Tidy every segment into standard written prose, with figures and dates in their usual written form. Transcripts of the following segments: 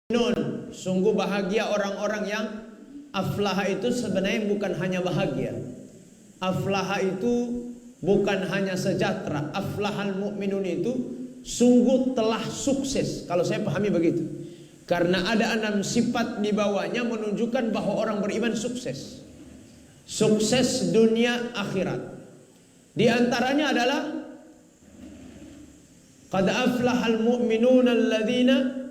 Nun, sungguh bahagia orang-orang yang aflaha itu sebenarnya bukan hanya bahagia. Aflaha itu bukan hanya sejahtera. Aflahal mu'minun itu sungguh telah sukses. Kalau saya pahami begitu. Karena ada 6 sifat di bawahnya menunjukkan bahwa orang beriman sukses. Sukses dunia akhirat. Di antaranya adalah qad aflahal mu'minuna alladzina,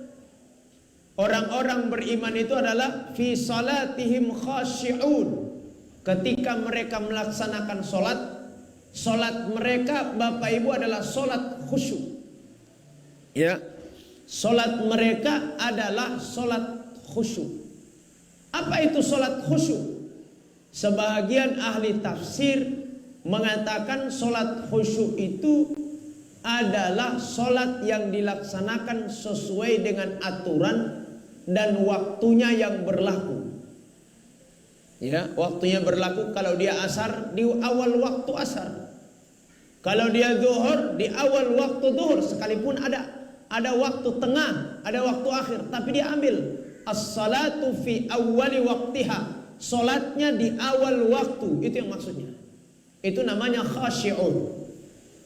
orang-orang beriman itu adalah fi salatihim khashi'un. Ketika mereka melaksanakan solat mereka Bapak Ibu adalah solat khusyuk. Ya, solat mereka adalah solat khusyuk. Apa itu solat khusyuk? Sebagian ahli tafsir mengatakan solat khusyuk itu adalah solat yang dilaksanakan sesuai dengan aturan dan waktunya yang berlaku. Ya, waktunya berlaku. Kalau dia asar di awal waktu asar, kalau dia zuhur di awal waktu zuhur, sekalipun ada waktu tengah, ada waktu akhir, tapi dia ambil as-salatu fi awwali waqtiha, solatnya di awal waktu. Itu yang maksudnya. Itu namanya khasyi'un.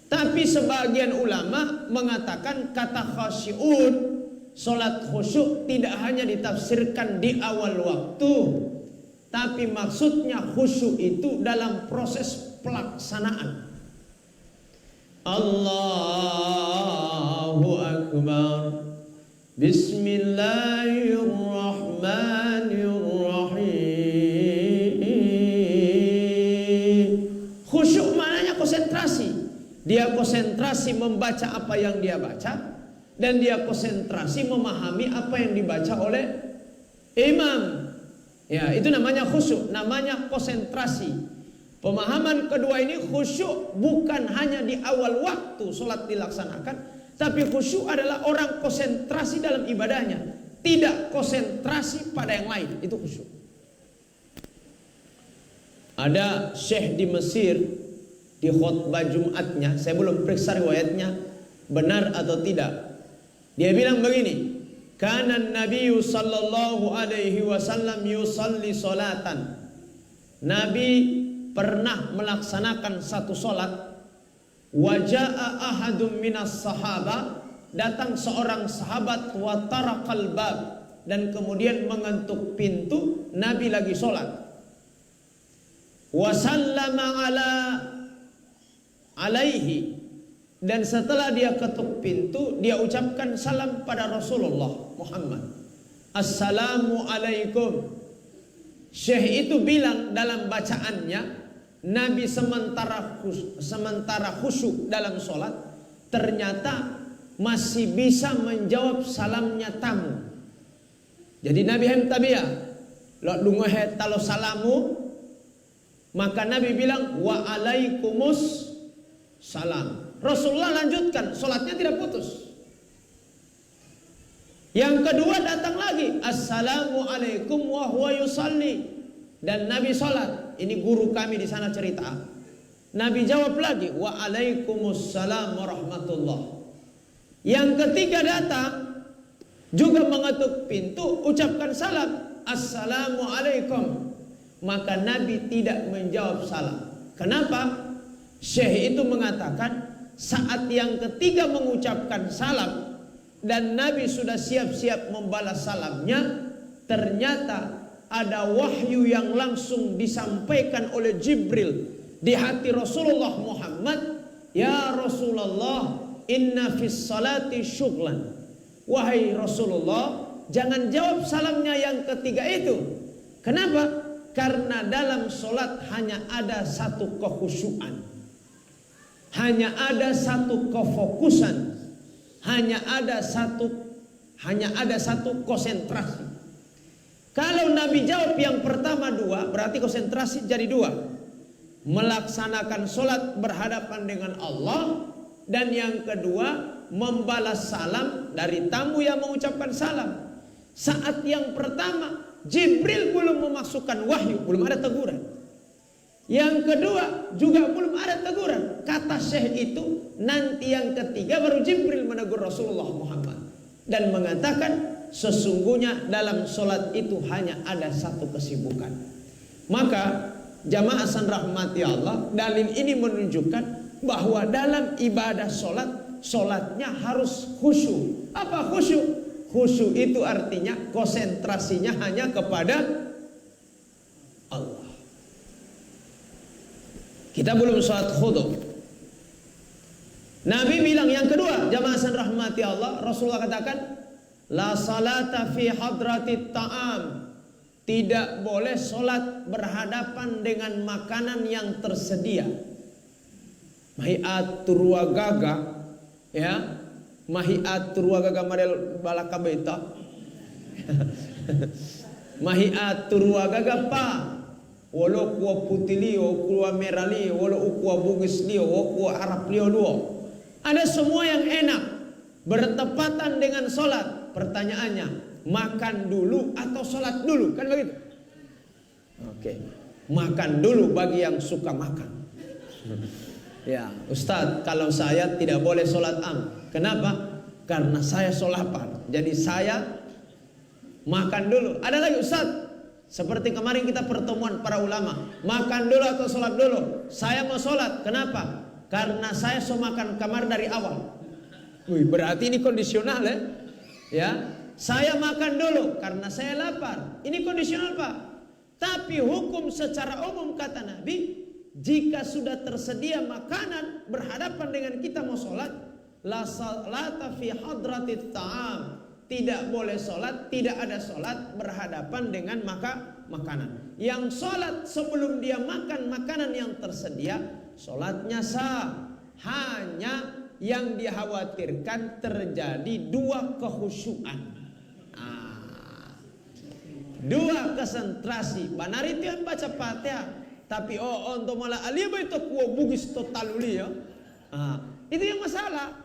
Tapi sebagian ulama mengatakan kata khasyi'un, solat khusyuk, tidak hanya ditafsirkan di awal waktu, tapi maksudnya khusyuk itu dalam proses pelaksanaan. Allahu Akbar. Bismillahirrahmanirrahim. Khusyuk maknanya konsentrasi. Dia konsentrasi membaca apa yang dia baca, dan dia konsentrasi memahami apa yang dibaca oleh imam. Ya, itu namanya khusyuk, namanya konsentrasi. Pemahaman kedua ini, khusyuk bukan hanya di awal waktu solat dilaksanakan, tapi khusyuk adalah orang konsentrasi dalam ibadahnya, tidak konsentrasi pada yang lain. Itu khusyuk. Ada syekh di Mesir, di khutbah Jumatnya, saya belum periksa riwayatnya benar atau tidak. Dia bilang begini, kana Nabi sallallahu alaihi wasallam yusalli salatan. Nabi pernah melaksanakan satu salat. Waja'a ahadum minas sahaba, datang seorang sahabat, wa tarakal bab, dan kemudian mengetuk pintu. Nabi lagi salat. Wa sallama alaihi, dan setelah dia ketuk pintu, dia ucapkan salam pada Rasulullah Muhammad. Assalamualaikum. Syekh itu bilang dalam bacaannya, Nabi sementara khusyuk dalam sholat, ternyata masih bisa menjawab salamnya tamu. Jadi Nabi hem tabia, lo dungohe talo salamu, maka Nabi bilang wa alaikumus salam. Rasulullah lanjutkan, sholatnya tidak putus. Yang kedua datang lagi, assalamualaikum wa huwa yusalli, dan Nabi sholat. Ini guru kami di sana cerita. Nabi jawab lagi, wa alaikumussalam warahmatullah. Yang ketiga datang, juga mengetuk pintu, ucapkan salam, assalamualaikum. Maka Nabi tidak menjawab salam. Kenapa? Syekh itu mengatakan, saat yang ketiga mengucapkan salam dan Nabi sudah siap-siap membalas salamnya, ternyata ada wahyu yang langsung disampaikan oleh Jibril di hati Rasulullah Muhammad. Ya Rasulullah, inna fis salati syughlan. Wahai Rasulullah, jangan jawab salamnya yang ketiga itu. Kenapa? Karena dalam solat hanya ada satu kekhusyuan, hanya ada satu kefokusan, hanya ada satu konsentrasi. Kalau Nabi jawab yang pertama dua, berarti konsentrasi jadi dua. Melaksanakan solat berhadapan dengan Allah, dan yang kedua membalas salam dari tamu yang mengucapkan salam. Saat yang pertama Jibril belum memasukkan wahyu, belum ada teguran. Yang kedua juga belum ada teguran. Kata syekh itu, nanti yang ketiga baru Jibril menegur Rasulullah Muhammad dan mengatakan, sesungguhnya dalam solat itu hanya ada satu kesibukan. Maka jamaah san rahmati Allah, dalil ini menunjukkan bahwa dalam ibadah solat, solatnya harus khusyuk. Apa khusyuk? Khusyuk itu artinya konsentrasinya hanya kepada Allah. Kita belum sholat khudu. Nabi bilang yang kedua, jamaah san rahmati Allah, Rasulullah katakan, la salata fi hadratit ta'am. Tidak boleh sholat berhadapan dengan makanan yang tersedia. Mahiat turwagaga, ya, mahiat turwagaga model balaka beta. Mahiat turwagaga pa. Walau kuah putih lio, kuah merah lio, walau kuah bugis lio, kuah Arab lio duo. Ada semua yang enak bertepatan dengan sholat. Pertanyaannya, makan dulu atau sholat dulu? Kan begitu? Oke, makan dulu bagi yang suka makan. Ya, Ustadz, kalau saya tidak boleh sholat kenapa? Karena saya sholapar. Jadi saya makan dulu. Ada lagi Ustadz, seperti kemarin kita pertemuan para ulama, makan dulu atau sholat dulu? Saya mau sholat. Kenapa? Karena saya so makan kamar dari awal. Wih, berarti ini kondisional ya. Ya, saya makan dulu karena saya lapar. Ini kondisional Pak. Tapi hukum secara umum kata Nabi, jika sudah tersedia makanan berhadapan dengan kita mau sholat, la salata fi hadratit ta'am. Tidak boleh sholat, tidak ada sholat berhadapan dengan makanan. Yang sholat sebelum dia makan makanan yang tersedia, sholatnya sah. Hanya yang dikhawatirkan terjadi dua kehusyuan, dua konsentrasi. Benar itu yang baca Fatihah, tapi untuk malah alia itu kuah bugis total ya. Itu yang masalah.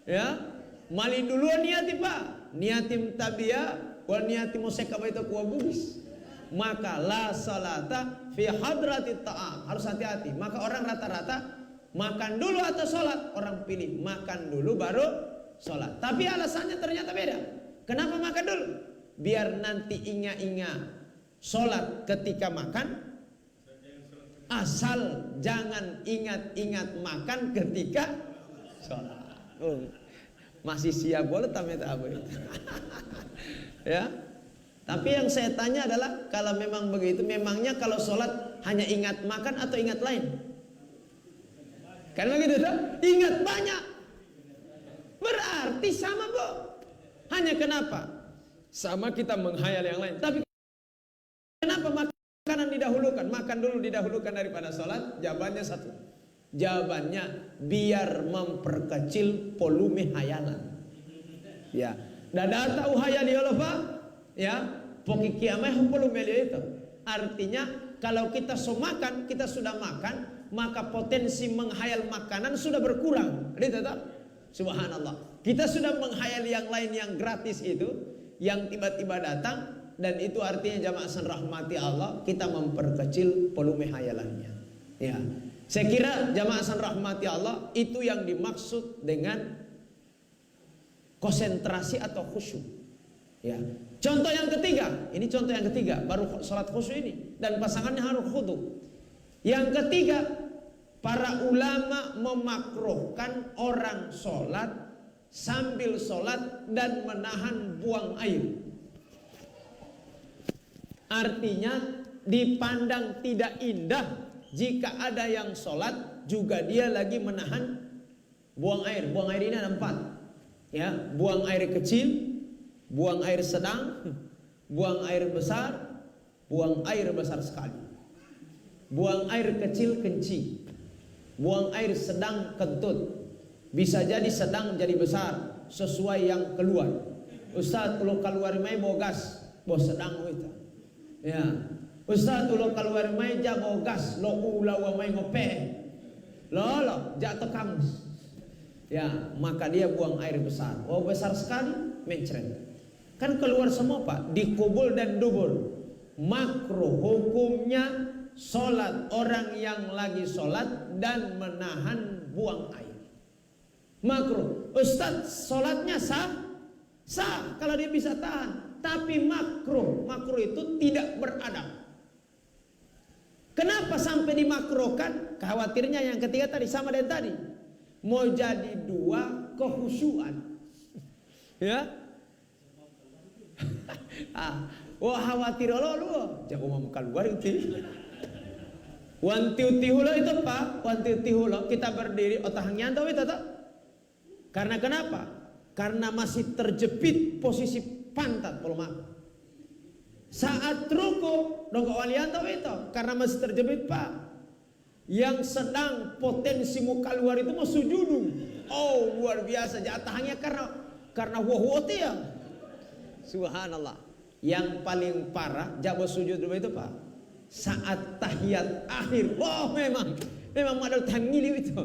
Ya, mali duluan niati Pak, niatim tabia, wal niati museka itu kuah bugis. Maka la salata fi hadratit ta'am, harus hati-hati. Maka orang rata-rata makan dulu atau sholat, orang pilih makan dulu baru sholat. Tapi alasannya ternyata beda. Kenapa makan dulu? Biar nanti ingat-ingat sholat ketika makan. Asal jangan ingat-ingat makan ketika sholat. Masih siap boleh tamet abu. Ya. Tapi yang saya tanya adalah, kalau memang begitu, memangnya kalau sholat hanya ingat makan atau ingat lain? Kan begitu tuh? Ingat banyak. Berarti sama Bu. Hanya kenapa? Sama kita menghayal yang lain. Tapi kenapa makanan didahulukan? Makan dulu didahulukan daripada sholat? Jawabannya satu. Jawabannya biar memperkecil volume hayalan. Ya. Dada tahu hayal ya Pak? Ya. Poki kiamah volume itu. Artinya kalau kita makan, kita sudah makan, maka potensi menghayal makanan sudah berkurang. Tetap, subhanallah. Kita sudah menghayal yang lain yang gratis itu, yang tiba-tiba datang, dan itu artinya jamaah san rahmati Allah, kita memperkecil volume hayalannya. Ya, saya kira jamaah san rahmati Allah itu yang dimaksud dengan konsentrasi atau khusyuk. Ya, contoh yang ketiga, ini contoh yang ketiga, baru sholat khusyuk ini, dan pasangannya harus khudu. Yang ketiga, para ulama memakruhkan orang sholat sambil sholat dan menahan buang air. Artinya dipandang tidak indah jika ada yang sholat juga dia lagi menahan buang air. Buang air ini ada 4. Ya, buang air kecil, buang air sedang, buang air besar, buang air besar sekali. Buang air kecil kencing, buang air sedang kentut. Bisa jadi sedang jadi besar sesuai yang keluar. Ustaz kalau keluar mai bogas, bos sedang itu. Ya. Ustaz kalau keluar mai jago gas, lo ulawa mai ngope. Lo jatuh kamus. Ya, maka dia buang air besar. Oh besar sekali, mencret. Kan keluar semua Pak, dikubul dan dubur. Makruh hukumnya sholat orang yang lagi sholat dan menahan buang air. Makruh. Ustaz sholatnya sah? Sah kalau dia bisa tahan. Tapi makruh itu tidak beradab. Kenapa sampai dimakruhkan? Khawatirnya yang ketiga tadi sama dengan tadi. Mau jadi dua kehusuan. Ya. Wah khawatir lo. Jangan mau keluar itu. Wanti hulo itu apa? Wanti hulo kita berdiri otahnya tahu itu tak? Karena kenapa? Karena masih terjepit posisi pantat pelumak. Saat ruku dong walian tahu itu karena masih terjepit pak. Yang sedang potensi mau keluar itu mau sujudu. Oh luar biasa jatahnya karena wahwati ya. Subhanallah. Yang paling parah jabo sujud itu pak. Saat tahiyat akhir, wah memang modal tangili itu.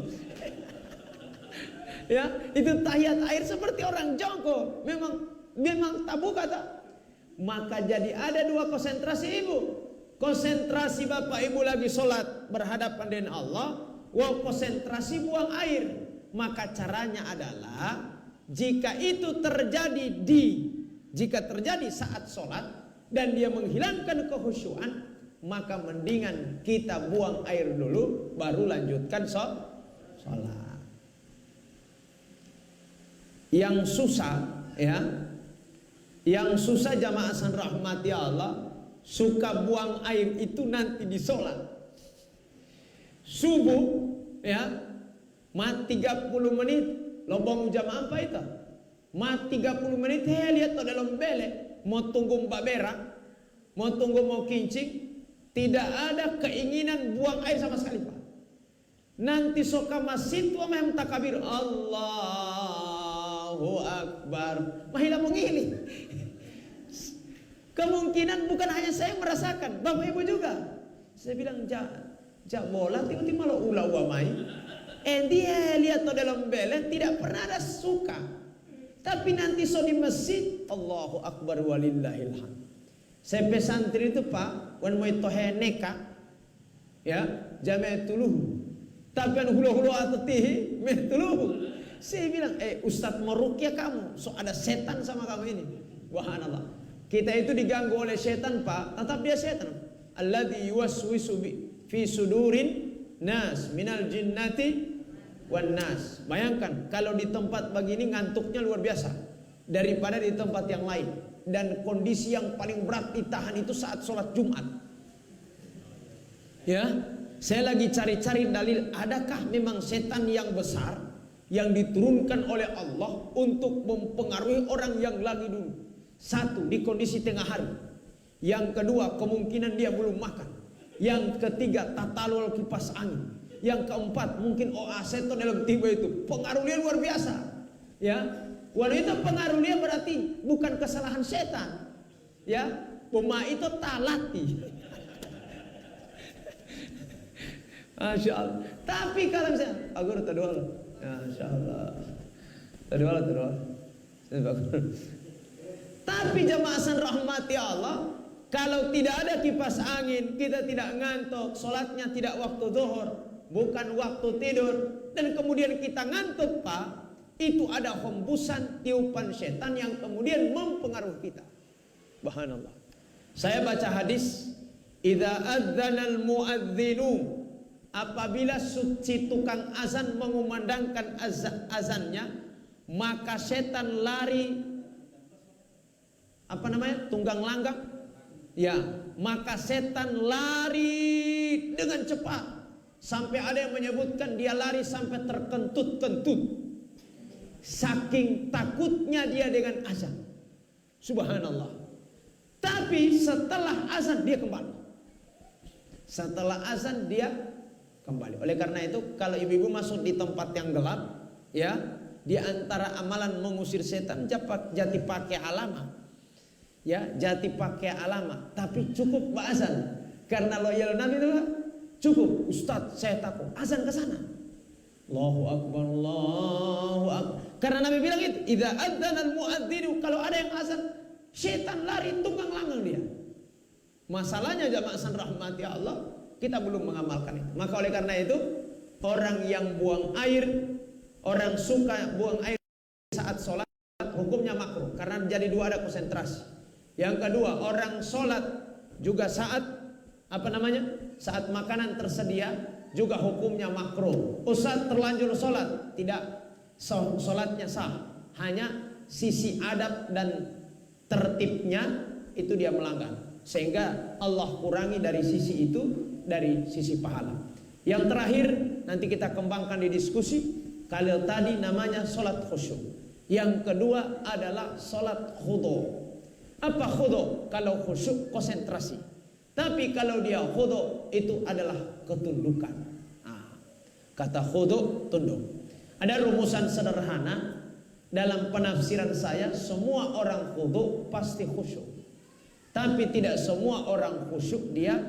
Ya itu tahiyat akhir seperti orang jongkok. Memang tabu kata. Maka jadi ada dua konsentrasi ibu. Konsentrasi bapak ibu lagi sholat berhadapan dengan Allah. Konsentrasi buang air. Maka caranya adalah jika itu terjadi saat sholat dan dia menghilangkan kekhusyuan, maka mendingan kita buang air dulu baru lanjutkan sholat. Yang susah ya. Yang susah jamaah san rahmati Allah, suka buang air itu nanti di sholat. Subuh ya, mat 30 menit, lobong jamaah apa itu? Mat 30 menit, lihat tuh dalam bele, mau tunggu mbak berak, mau tunggu mau kincing, tidak ada keinginan buang air sama sekali pak. Nanti soka masjid tua memang takbir Allahu Akbar, mahilah mengili. Kemungkinan bukan hanya saya merasakan, bapak ibu juga. Saya bilang bola tiba-tiba lo ulah wamai. Dia lihat to dalam belen tidak pernah ada suka. Tapi nanti so di masjid Allahu Akbar walillahil hamd. Saya pesantren itu pak, wan mau tohe neka, ya jametuluh. Tapi an hulu atau tihi metuluh. Saya bilang, Ustadz meruqyah kamu, so ada setan sama kamu ini. Subhanallah. Kita itu diganggu oleh setan pak, tetap dia setan. Alladzi yuwaswisu fi sudurin nas minal jinnati wan nas. Bayangkan kalau di tempat begini ngantuknya luar biasa daripada di tempat yang lain. Dan kondisi yang paling berat ditahan itu saat sholat Jumat. Ya, saya lagi cari-cari dalil, adakah memang setan yang besar yang diturunkan oleh Allah untuk mempengaruhi orang yang lagi dulu. Satu, di kondisi tengah hari. Yang kedua, kemungkinan dia belum makan. Yang ketiga, tatalul kipas angin. Yang keempat, mungkin setan dalam tiba itu pengaruhnya luar biasa. Ya, walau itu pengaruhnya berarti bukan kesalahan setan. Ya, pema itu talati. Masya Allah. Tapi kalau misalnya, agur terdoa, Masya Allah. Terdoa. Tapi jamaah san rahmati Allah, kalau tidak ada kipas angin, kita tidak ngantuk, sholatnya tidak waktu zuhur, bukan waktu tidur, dan kemudian kita ngantuk pak, itu ada hembusan tiupan setan yang kemudian mempengaruhi kita. Subhanallah. Saya baca hadis, idza adzanal muadzinu, apabila si tukang azan mengumandangkan azannya, maka setan lari. Apa namanya? Tunggang langgang. Ya, maka setan lari dengan cepat. Sampai ada yang menyebutkan dia lari sampai terkentut-kentut. Saking takutnya dia dengan azan. Subhanallah. Tapi setelah azan dia kembali. Setelah azan dia kembali. Oleh karena itu kalau ibu-ibu masuk di tempat yang gelap, ya, di antara amalan mengusir setan jati pakai alamat. Ya, jati pakai alamat, tapi cukup azan. Karena loyal Nabi itu cukup. Ustaz, saya takut azan ke sana. Allahu Akbar, Allahu Akbar. Karena Nabi bilang itu, idza adzana al-muadzinu, kalau ada yang azan, setan lari tunggang langgang dia. Masalahnya jamaah san rahmati Allah, kita belum mengamalkan itu. Maka oleh karena itu, orang yang buang air, orang suka buang air saat sholat, hukumnya makruh karena jadi dua, ada konsentrasi. Yang kedua, orang sholat juga saat saat makanan tersedia juga hukumnya makruh. Ustaz terlanjur sholat, tidak, sholatnya sah, hanya sisi adab dan tertibnya itu dia melanggar, sehingga Allah kurangi dari sisi itu, dari sisi pahala. Yang terakhir nanti kita kembangkan di diskusi. Kalau tadi namanya sholat khusyuk, yang kedua adalah sholat khudu. Apa khudu? Kalau khusyuk konsentrasi, tapi kalau dia khudu itu adalah ketundukan. Kata khudu, tunduk. Ada rumusan sederhana dalam penafsiran saya, semua orang khudu pasti khusyuk, tapi tidak semua orang khusyuk dia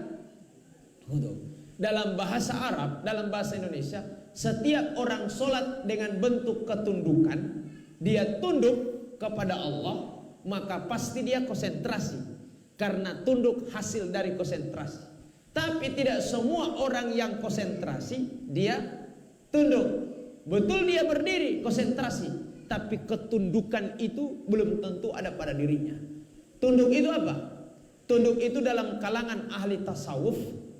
khudu. Dalam bahasa Arab, dalam bahasa Indonesia, setiap orang sholat dengan bentuk ketundukan, dia tunduk kepada Allah, maka pasti dia konsentrasi, karena tunduk hasil dari konsentrasi. Tapi tidak semua orang yang konsentrasi dia tunduk. Betul dia berdiri konsentrasi, tapi ketundukan itu belum tentu ada pada dirinya. Tunduk itu apa? Tunduk itu dalam kalangan ahli tasawuf,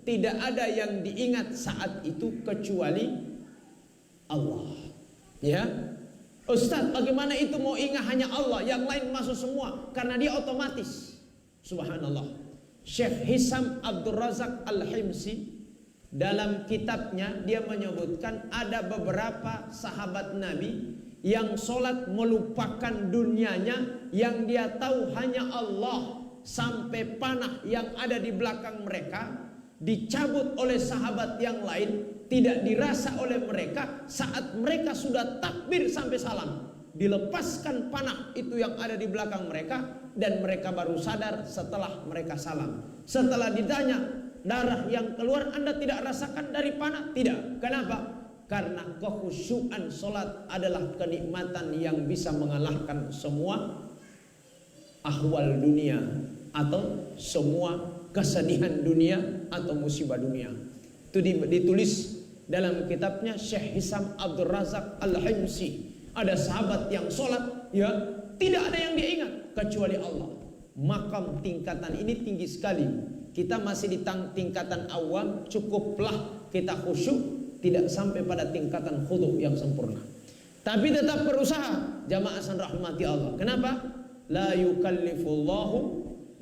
tidak ada yang diingat saat itu kecuali Allah. Ya, Ustaz, bagaimana itu mau ingat hanya Allah, yang lain masuk semua? Karena dia otomatis. Subhanallah. Syekh Hisam Abdul Razak Al-Himsi dalam kitabnya dia menyebutkan ada beberapa sahabat Nabi yang sholat melupakan dunianya, yang dia tahu hanya Allah, sampai panah yang ada di belakang mereka dicabut oleh sahabat yang lain, tidak dirasa oleh mereka. Saat mereka sudah takbir sampai salam, dilepaskan panah itu yang ada di belakang mereka, dan mereka baru sadar setelah mereka salam. Setelah ditanya, darah yang keluar Anda tidak rasakan dari panah? Tidak. Kenapa? Karena kekhusyuan sholat adalah kenikmatan yang bisa mengalahkan semua ahwal dunia, atau semua kesedihan dunia atau musibah dunia. Itu ditulis dalam kitabnya Syekh Hisam Abdul Razak Al-Himsi. Ada sahabat yang sholat, ya, tidak ada yang dia ingat kecuali Allah. Makam tingkatan ini tinggi sekali. Kita masih di tingkatan awam, cukuplah kita khusyuk, tidak sampai pada tingkatan khudu yang sempurna. Tapi tetap berusaha, jamaah san rahmati Allah. Kenapa? La yukallifullahu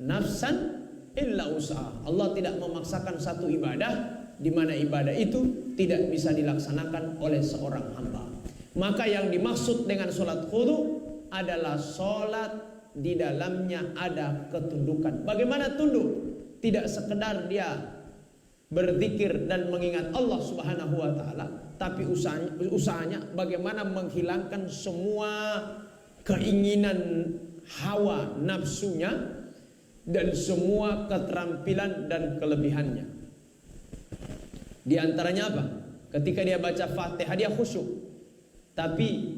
nafsan illa usaha. Allah tidak memaksakan satu ibadah di mana ibadah itu tidak bisa dilaksanakan oleh seorang hamba. Maka yang dimaksud dengan sholat khudu adalah sholat di dalamnya ada ketundukan. Bagaimana tunduk? Tidak sekedar dia berzikir dan mengingat Allah Subhanahu wa taala, tapi usahanya bagaimana menghilangkan semua keinginan hawa nafsunya dan semua keterampilan dan kelebihannya. Di antaranya apa? Ketika dia baca Fatihah dia khusyuk, tapi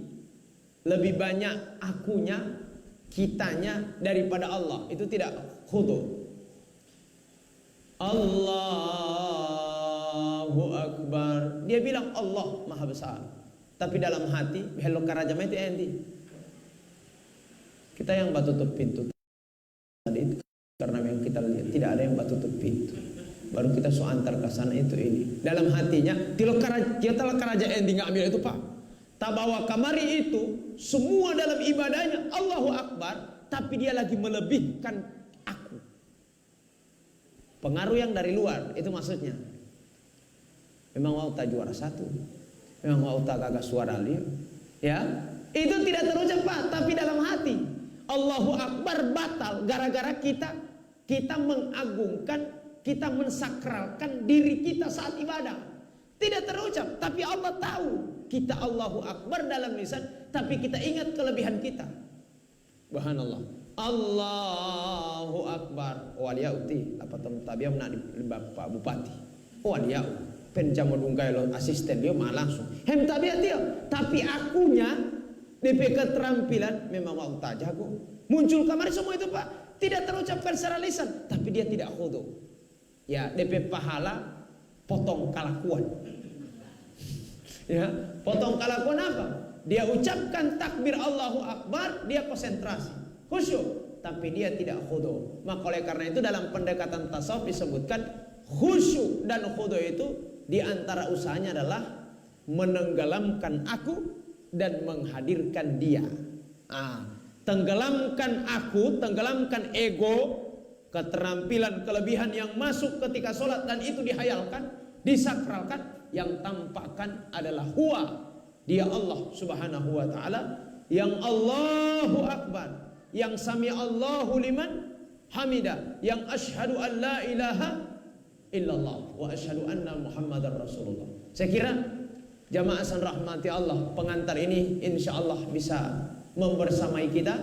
lebih banyak akunya, kitanya daripada Allah. Itu tidak khudu. Allahu Akbar, dia bilang Allah Maha Besar, tapi dalam hati hello karajama itu endi. Kita yang tutup pintu tadi itu karena yang kita lihat tidak ada yang tutup pintu, baru kita antar ke sana itu ini. Dalam hatinya kita lah karaja endi nggak ambil itu pak. Tak bawa kamari itu semua dalam ibadahnya Allahu Akbar, tapi dia lagi melebihkan aku. Pengaruh yang dari luar itu maksudnya. Memang mau tak juara satu, memang mau tak gagah suara liur, ya itu tidak terucap pak, tapi dalam hati Allahu Akbar batal gara-gara kita mengagungkan, kita mensakralkan diri kita saat ibadah. Tidak terucap, tapi Allah tahu kita Allahu Akbar dalam lisan, tapi kita ingat kelebihan kita. Subhanallah. Allahu Akbar. Waliyauti apa tabiam nak di Bapak Bupati. Waliyau penjamu dungkai lo asisten dia mah langsung. Hem tabiat dia, tapi akunya DP keterampilan memang mau tak jago. Muncul kamar semua itu Pak, tidak terucapkan secara lisan, tapi dia tidak khudu. Ya, DP pahala potong kalakuan. Ya, potong kalakuan apa? Dia ucapkan takbir Allahu Akbar, dia konsentrasi, khusyuk, tapi dia tidak khudu. Maka oleh karena itu dalam pendekatan tasawuf disebutkan khusyuk dan khudu itu diantara usahanya adalah menenggelamkan aku dan menghadirkan dia. Tenggelamkan aku, tenggelamkan ego, keterampilan kelebihan yang masuk ketika sholat dan itu dihayalkan, disakralkan. Yang tampakkan adalah huwa, dia Allah subhanahu wa ta'ala, yang Allahu Akbar, yang sami Allahu liman hamida, yang asyhadu an la ilaha illallah wa asyhadu anna muhammadar rasulullah. Saya kira jamaah san rahmati Allah, pengantar ini insya Allah bisa membersamai kita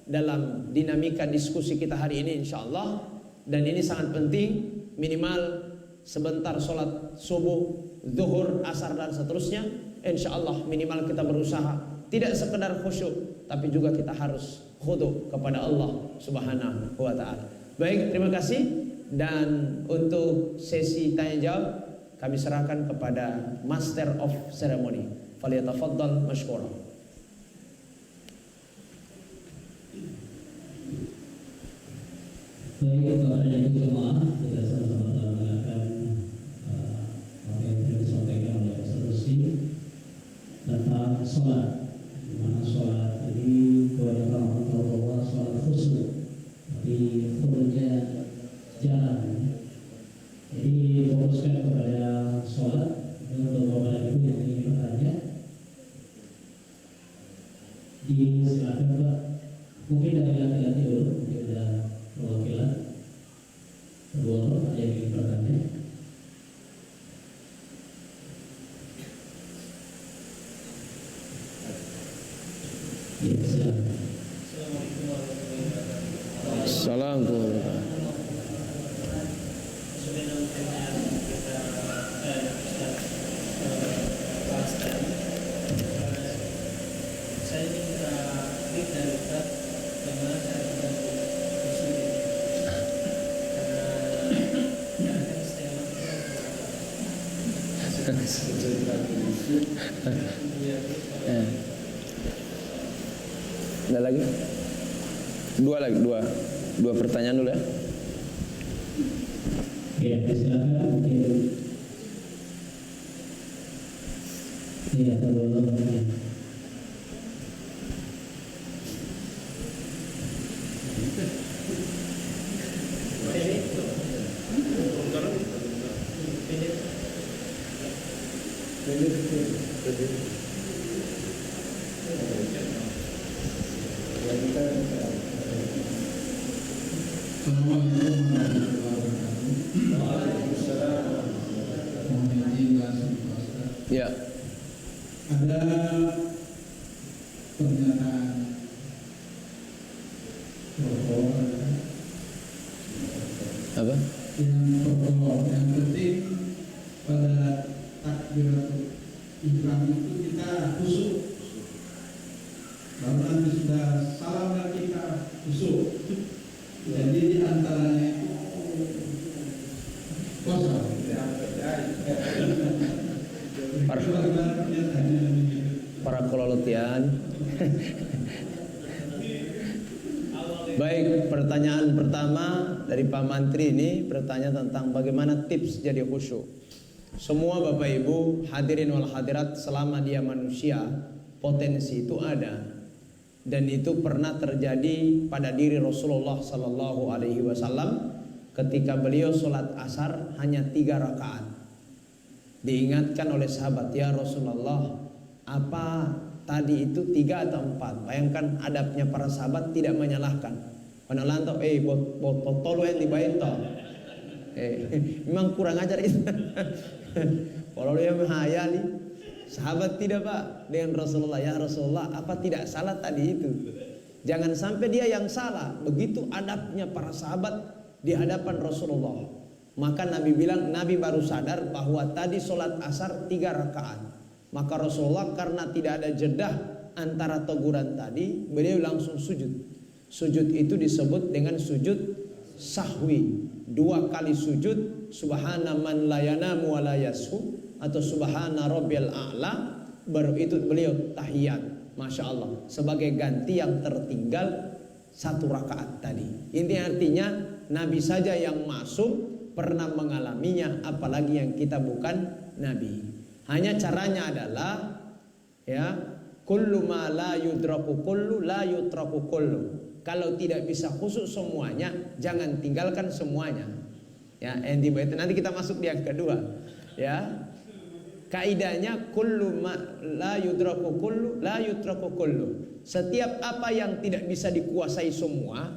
dalam dinamika diskusi kita hari ini insya Allah. Dan ini sangat penting, minimal sebentar sholat subuh, zuhur, asar dan seterusnya, insya Allah minimal kita berusaha tidak sekedar khusyuk, tapi juga kita harus khudu kepada Allah subhanahu wa ta'ala. Baik, terima kasih. Dan untuk sesi tanya jawab kami serahkan kepada Master of Ceremony. Falyatafaddal mashkura. Baik, kepada yang jemaah, kita sama-sama mendengarkan apa yang telah disampaikan oleh Ustaz Rusdi tentang sholat. Di mana sholat ini kebanyakan orang tahu bahwa sholat khusyuk, tapi khusyuknya jalan. Jadi fokuskan kepada sholat. Untuk bapak ibu yang ingin bertanya, silakan Pak. Mungkin dari laki-laki dulu, mungkin ada perwakilan. Kedua orang ada yang ingin bertanya. Ya, silakan. Assalamualaikum warahmatullahi wabarakatuh. Assalamualaikum. Saya ingin minta tip dari Ustaz bagaimana cara kita bersyukur, karena kan setiap Ada lagi? Dua pertanyaan dulu ya. Ya, silakan mungkin. Iya, terlalu mungkin. Ya. Ada pernyataan pokok Apa? yang penting pada takbiratul ihram itu kita khusyuk, baru nanti sudah salam dan kita khusyuk. Jadi di antaranya itu kosong. Para kololutian. Baik, pertanyaan pertama dari Pak Mantri ini bertanya tentang bagaimana tips jadi khusyuk. Semua Bapak Ibu hadirin wal hadirat, selama dia manusia, potensi itu ada, dan itu pernah terjadi pada diri Rasulullah Sallallahu Alaihi Wasallam ketika beliau sholat asar hanya 3 rakaat. Diingatkan oleh sahabat, ya Rasulullah, apa tadi itu 3 atau 4? Bayangkan adabnya para sahabat, tidak menyalahkan. Penelantau, tolo yang dibayar toh. Memang kurang ajar itu. Kalau dia menghayali, sahabat tidak Pak dengan Rasulullah, ya Rasulullah, apa tidak salah tadi itu? Jangan sampai dia yang salah. Begitu adabnya para sahabat di hadapan Rasulullah. Maka Nabi bilang, Nabi baru sadar bahwa tadi sholat asar 3 rakaat. Maka Rasulullah karena tidak ada jedah antara teguran tadi, beliau langsung sujud. Sujud itu disebut dengan sujud sahwi. 2 kali sujud, subhana man la yanamu wa la yashu, atau subhana rabbiyal a'la. Baru itu beliau tahiyat. Masya Allah, sebagai ganti yang tertinggal 1 rakaat tadi. Ini artinya Nabi saja yang masuk pernah mengalaminya, apalagi yang kita bukan Nabi. Hanya caranya adalah ya, kullu ma la yudraku kullu la yutraku kullu. Kalau tidak bisa khusyuk semuanya, jangan tinggalkan semuanya. Ya, nanti kita masuk di yang kedua. Ya. Kaidahnya kullu ma la yudraku kullu la yutraku kullu. Setiap apa yang tidak bisa dikuasai semua,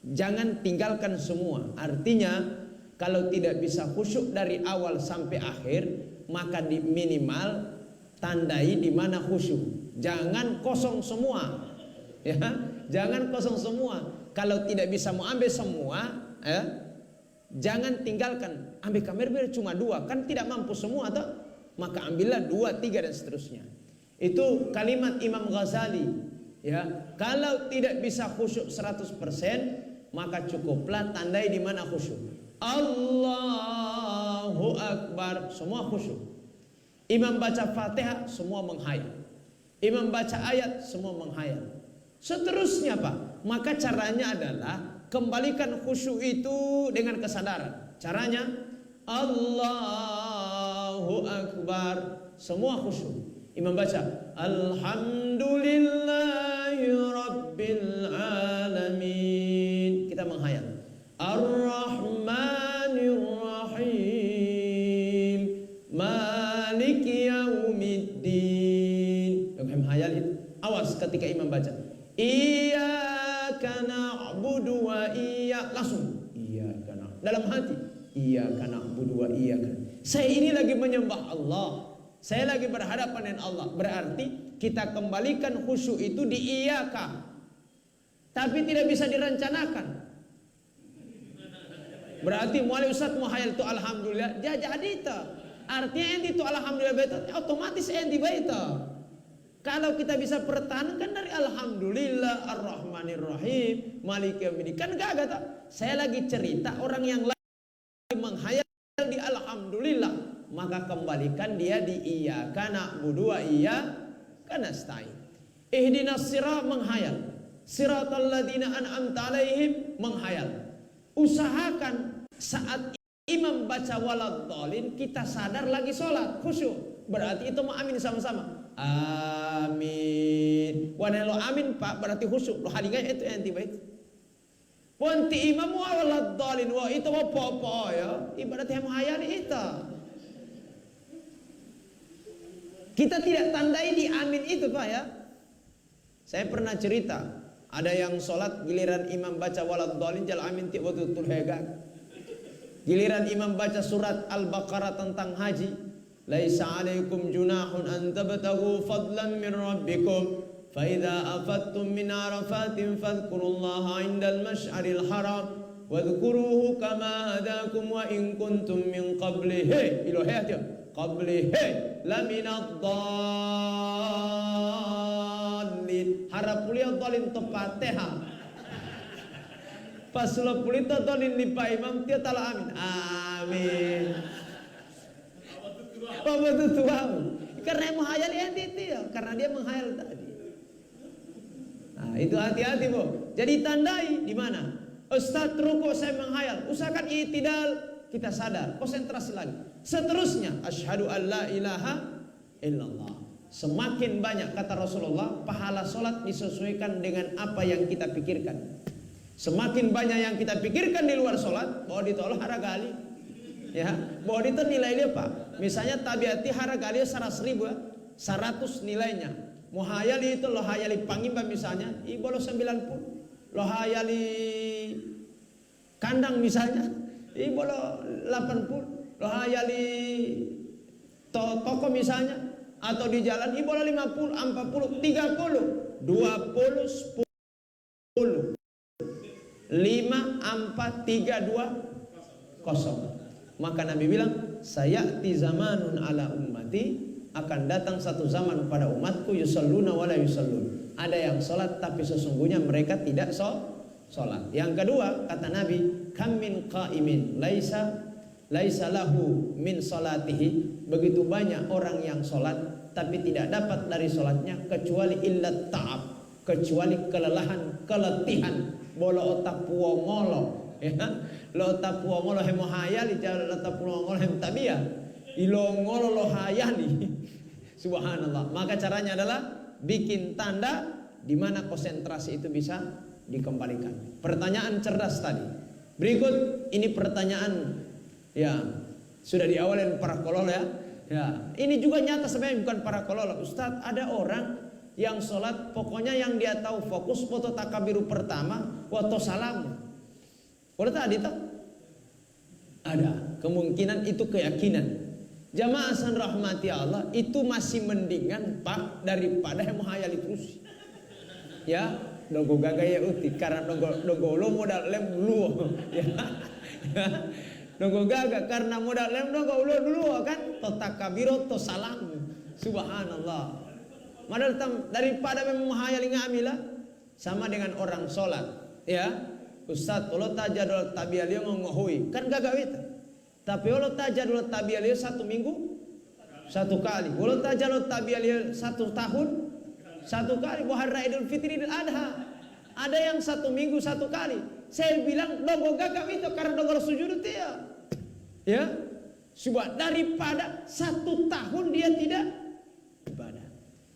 jangan tinggalkan semua. Artinya kalau tidak bisa khusyuk dari awal sampai akhir, maka minimal tandai di mana khusyuk. Jangan kosong semua. Ya, jangan kosong semua. Kalau tidak bisa mau ambil semua, ya, jangan tinggalkan. Ambil kamera biar cuma 2, kan tidak mampu semua toh. Maka ambillah 2, 3 dan seterusnya. Itu kalimat Imam Ghazali. Ya, kalau tidak bisa khusyuk 100%, maka cukuplah tandai di mana khusyuk. Allahu Akbar, semua khusyuk. Imam baca Fatihah, semua menghayal. Imam baca ayat, semua menghayal. Seterusnya Pak, maka caranya adalah kembalikan khusyuk itu dengan kesadaran. Caranya Allahu Akbar, semua khusyuk. Imam baca Alhamdulillahi Rabbil Alamin, kita menghayal. Ar-Rahmanir Rahim, Maliki Yaumiddin. Yang menghayal itu. Awas ketika imam baca Iyyaka na'budu wa langsung iyyaka na'budu. Dalam hati iyyaka na'budu wa iyyaka. Saya ini lagi menyembah Allah, saya lagi berhadapan dengan Allah. Berarti kita kembalikan khusyuk itu di iyyaka. Tapi tidak bisa direncanakan. Berarti mulai Ustaz muhayal itu alhamdulillah dia jadi itu. Artinya enti itu alhamdulillah itu otomatis enti baita. Kalau kita bisa pertahankan dari alhamdulillah ar-rahmanir rahim maliki yaumiddin, kan gak ada. Saya lagi cerita orang yang lagi menghayal di alhamdulillah, maka kembalikan dia di iyyaka na'budu wa iyyaka nasta'in. Ihdinas sirat, menghayal. Siratal ladzina an'amta alaihim, menghayal. Usahakan saat imam baca waladhdallin kita sadar lagi sholat khusyuk. Berarti itu mau amin sama-sama. Amin. Wana lo amin Pak berarti khusyuk. Lo halingan itu enti baik. Ponti imam waladhdallin wa itu mau popo ya. Ibaratnya menghayali itu. Kita tidak tandai di amin itu Pak ya. Saya pernah cerita, ada yang sholat giliran imam baca waladhdallin jal amin tiap waktu hegat. Giliran imam baca surat Al-Baqarah tentang haji, laisa alaikum junahun an tabtaghu fadlan min rabbikum fa idza afattum min arafatin fadhkurullaha 'indal mash'aril haram wadhkuruhu kama hadakum wa in kuntum min qablihi laminad dallin. Harap kuliah dallin tepatnya. Pas lo pulita dallin di Pak Imam dia tala amin. Amin. Apa itu tuang? Karena menghayal enti ya, karena dia menghayal tadi. Nah, itu hati-hati Bu. Jadi tandai di mana? Ustaz ruku saya menghayal. Usahakan i'tidal, kita sadar, konsentrasi lagi. Seterusnya asyhadu an la ilaha illallah. Semakin banyak kata Rasulullah, pahala solat disesuaikan dengan apa yang kita pikirkan. Semakin banyak yang kita pikirkan di luar solat, bahwa ditolak haragali. Ya, bahwa itu nilainya Pak. Misalnya tabiati haragali 100.000, 100 nilainya. Mau hayali itu lo hayali pangimba misalnya, ibu lo 90. Lo hayali kandang misalnya, ibu lo 80. Lo hayali toko misalnya, atau di jalan ibu lo 50, 40, 30, 20, 10. 5, 4, 3, 2, 0. Maka Nabi bilang, sayati zamanun ala ummati, akan datang satu zaman pada umatku yusalluna wala yusallun. Ada yang sholat tapi sesungguhnya mereka tidak sholat. Yang kedua kata Nabi, kam min qaimin laisa lahu min salatihi. Begitu banyak orang yang sholat tapi tidak dapat dari sholatnya kecuali illat ta'ab, kecuali kelelahan, keletihan, bolo otak puongolo, ya, lo otak puongolo hemo hayali, lo otak puongolo hem tabia, ilongolo lo hayali, subhanallah. Maka caranya adalah bikin tanda di mana konsentrasi itu bisa dikembalikan. Pertanyaan cerdas tadi. Berikut ini pertanyaan ya sudah diawalin para kolol ya. Ya, ini juga nyata sebenarnya bukan para kolol. Ustadz, ada orang yang sholat pokoknya yang dia tahu fokus foto takabiru pertama, foto salam. Boleh tak adita? Ada kemungkinan itu keyakinan. Jamaah san rahmati Allah, itu masih mendingan Pak daripada yang menghayali terus. Ya, dogo gaga ya uti karena dogo lo modal lem dulu. Ya. Dogo gaga karena modal lem dogo ulo dulu kan, to takabiro to salam, subhanallah. Madal daripada menghayali ngamila sama dengan orang sholat, ya Ustaz, ulo tajadul tabialio ngohui kan gagal itu. Tapi ulo tajadul tabialio 1 minggu 1 kali, ulo tajadul tabialio 1 tahun 1 kali. Buhara Idul Fitri Idul Adha ada yang 1 minggu 1 kali. Saya bilang dogo gagal itu karena dogo sujud itu ya, subah daripada 1 tahun dia tidak ibadah.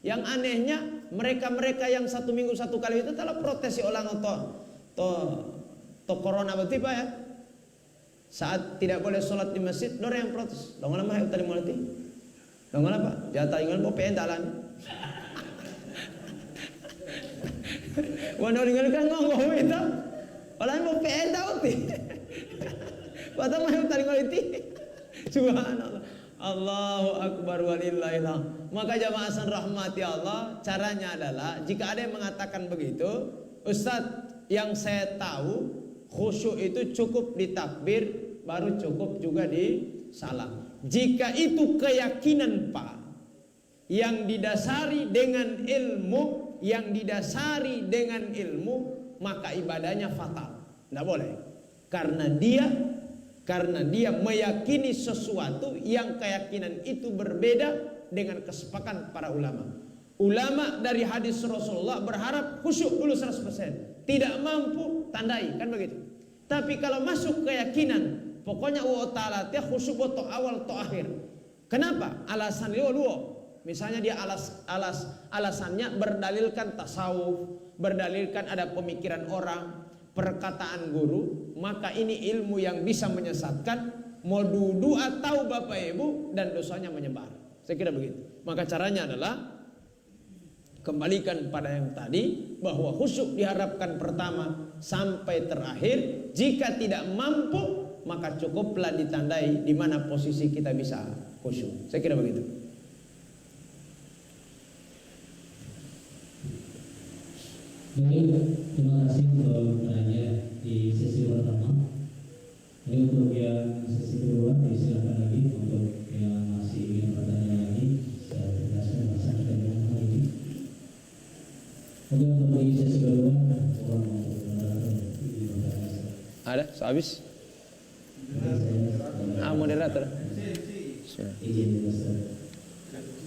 Yang anehnya mereka yang 1 minggu 1 kali itu telah protesi orang to corona betul Pak ya. Saat tidak boleh sholat di masjid, orang yang protes. Dongan mah tadi mulai. Dongan apa? Jatah ingat mau pengen dalam. Wano dengan kan ngomong itu. Orang mau pengen tahu ti. Pada mah tadi mulai. Subhanallah. Allahu akbar walillahilhamd. Maka jamaah san rahmati Allah, caranya adalah jika ada yang mengatakan begitu, Ustadz, yang saya tahu khusyuk itu cukup di takbir, baru cukup juga di salam. Jika itu keyakinan Pak, yang didasari dengan ilmu, maka ibadahnya fatal. Tidak boleh. Karena dia meyakini sesuatu yang keyakinan itu berbeda dengan kesepakatan para ulama. Ulama dari hadis Rasulullah berharap khusyuk dulu 100%. Tidak mampu tandai, kan begitu. Tapi kalau masuk keyakinan, pokoknya Allah Ta'ala dia khusyuk to awal to akhir. Kenapa? Alasan luo. Misalnya dia alasannya berdalilkan tasawuf, berdalilkan ada pemikiran orang, perkataan guru, maka ini ilmu yang bisa menyesatkan, mau dudu atau Bapak Ibu, dan dosanya menyebar. Saya kira begitu. Maka caranya adalah kembalikan pada yang tadi, bahwa khusyuk diharapkan pertama sampai terakhir. Jika tidak mampu, maka cukuplah ditandai di mana posisi kita bisa khusyuk. Saya kira begitu. Baik, terima kasih untuk penanya di sesi pertama. Ini untuk yang sesi kedua, disilakan lagi untuk yang masih ingin bertanya lagi. Saya jelaskan masalah yang hal ini. Oke, untuk di sesi kedua, orang untuk moderator ini bertanya. Ada, habis. Moderator. Izin Ustaz.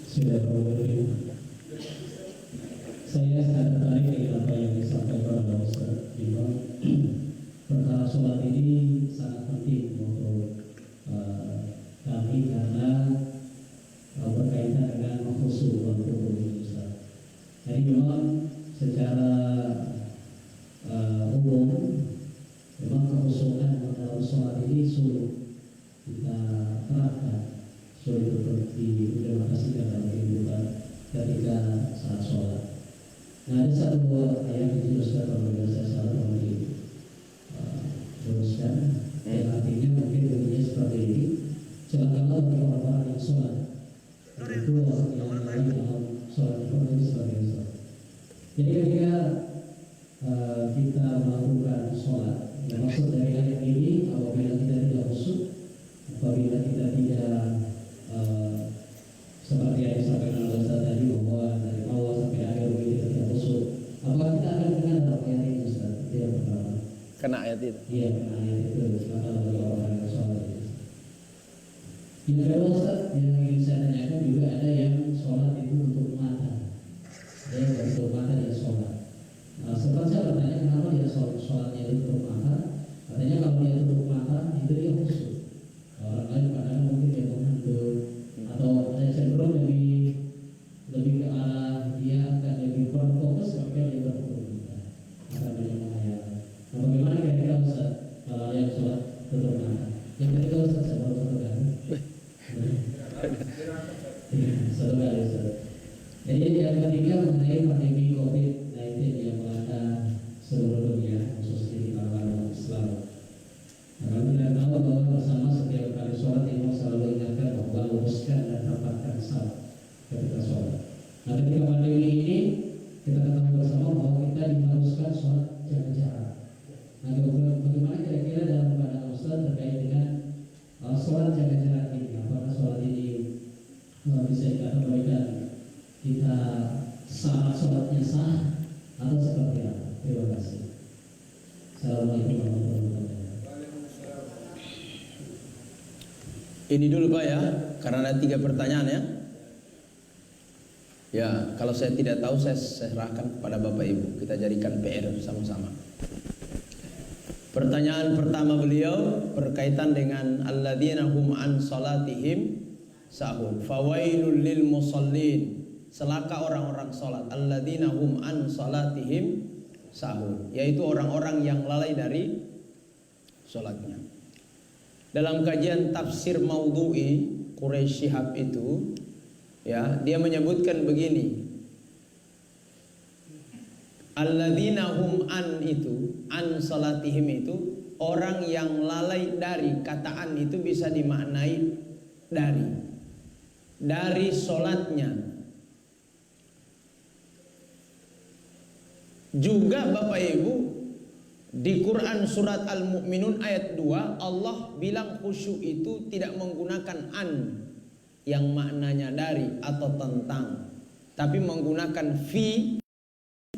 Sudah berapa? Saya sangat tertarik dengan apa yang disampaikan oleh Ustaz Imam. Perkara sholat ini sangat penting untuk kami karena berkaitan dengan khusyuk untuk Ustaz. Jadi memang secara umum memang kekhusyukan dalam sholat ini sulit kita terapkan, sulit untuk diimplementasikan dalam kehidupan ketika saat sholat. Nah, ada satu ayat yang dijelaskan oleh saya salah teruskan, yang artinya mungkin bunyinya seperti ini: celakalah bagi orang-orang yang sholat, itu yang lain dalam sholat itu sebagai sholat. Jadi ketika kita melakukan sholat, yang maksud dari ayat ini, apabila kita tidak khusyuk, apabila kita tidak seperti yang disampaikan oleh Ustaz tadi, bahwa dari awal sampai akhir kita tidak khusyuk, apakah kita akan kena dalam ayat ini Ustaz? Tidak pernah. Kena ayat itu? Iya, kena ayat itu. Celakalah bagi orang yang sholat. Yang kedua Ustaz, yang ingin saya tanyakan juga ada yang sholat itu untuk mata. Ada yang untuk mata dia sholat. Nah, sempat saya bertanya kenapa dia sholatnya itu tutup mata. Katanya kalau dia tutup mata itu dia khusyuk. Orang lain kadang mungkin dia mengantuk atau ada cenderung lebih ke arah dia akan lebih berfokus sampai dia berfokus akan banyak menghayal. Nah, bagaimana kira-kira Ustaz kalau yang sholat tutup mata? Yang ketiga Ustaz saya baru satu kali. Satu kali Ustaz. Jadi yang ketiga mengenai pandemi COVID-19 yang melanda seluruh dunia, khususnya di kalangan Islam. Kami tidak tahu bahwa bersama setiap kali sholat imam selalu ingatkan bahwa luruskan dan rapatkan salat ketika sholat. Nah, ketika pandemi ini kita ketahui bersama bahwa kita diharuskan sholat jaga jarak. Nah, bagaimana kira-kira dalam pandangan Ustaz terkait dengan sholat jaga jarak ini? Apakah sholat ini bisa dikategorikan kita sholatnya sah atau seperti apa? Terima kasih. Assalamualaikum warahmatullahi wabarakatuh. Ini dulu Pak ya, karena ada 3 pertanyaan ya. Ya, kalau saya tidak tahu saya serahkan kepada Bapak Ibu. Kita jadikan PR sama-sama. Pertanyaan pertama beliau berkaitan dengan alladzina hum an salatihim sahun. Fawailul lil musallin. Celaka orang-orang salat. Alladzina hum an salatihim sahun, yaitu orang-orang yang lalai dari salatnya. Dalam kajian tafsir Maudhu'i Quraisy Shihab itu, ya, dia menyebutkan begini. Alladzina hum an itu, an salatihim itu orang yang lalai dari, kataan itu bisa dimaknai dari salatnya. Juga Bapak Ibu, di Quran surat Al-Mu'minun ayat 2 Allah bilang khusyuk itu tidak menggunakan an yang maknanya dari atau tentang, tapi menggunakan fi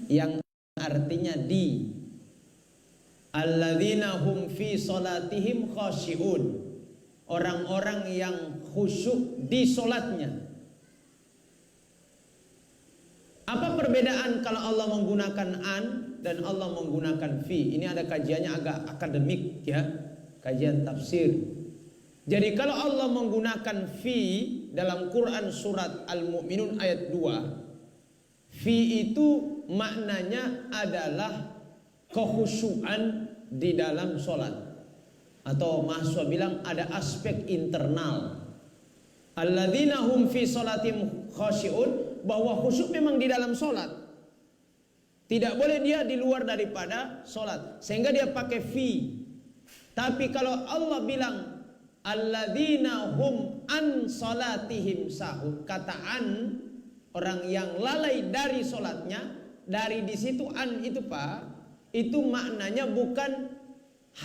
yang artinya di. Alladzina hum fi salatihim khashi'un, orang-orang yang khusyuk di salatnya. Apa perbedaan kalau Allah menggunakan an dan Allah menggunakan fi? Ini ada kajiannya agak akademik ya, kajian tafsir. Jadi kalau Allah menggunakan fi dalam Quran surat Al-Mu'minun ayat 2, fi itu maknanya adalah kekhusyuan di dalam sholat. Atau mahasiswa bilang ada aspek internal. Alladzina hum fi sholatim khashi'un, bahwa khusyuk memang di dalam sholat. Tidak boleh dia di luar daripada sholat, sehingga dia pakai fi. Tapi kalau Allah bilang alladzina hum an salatihim sahun, kata an, orang yang lalai dari sholatnya, dari di situ an itu Pak, itu maknanya bukan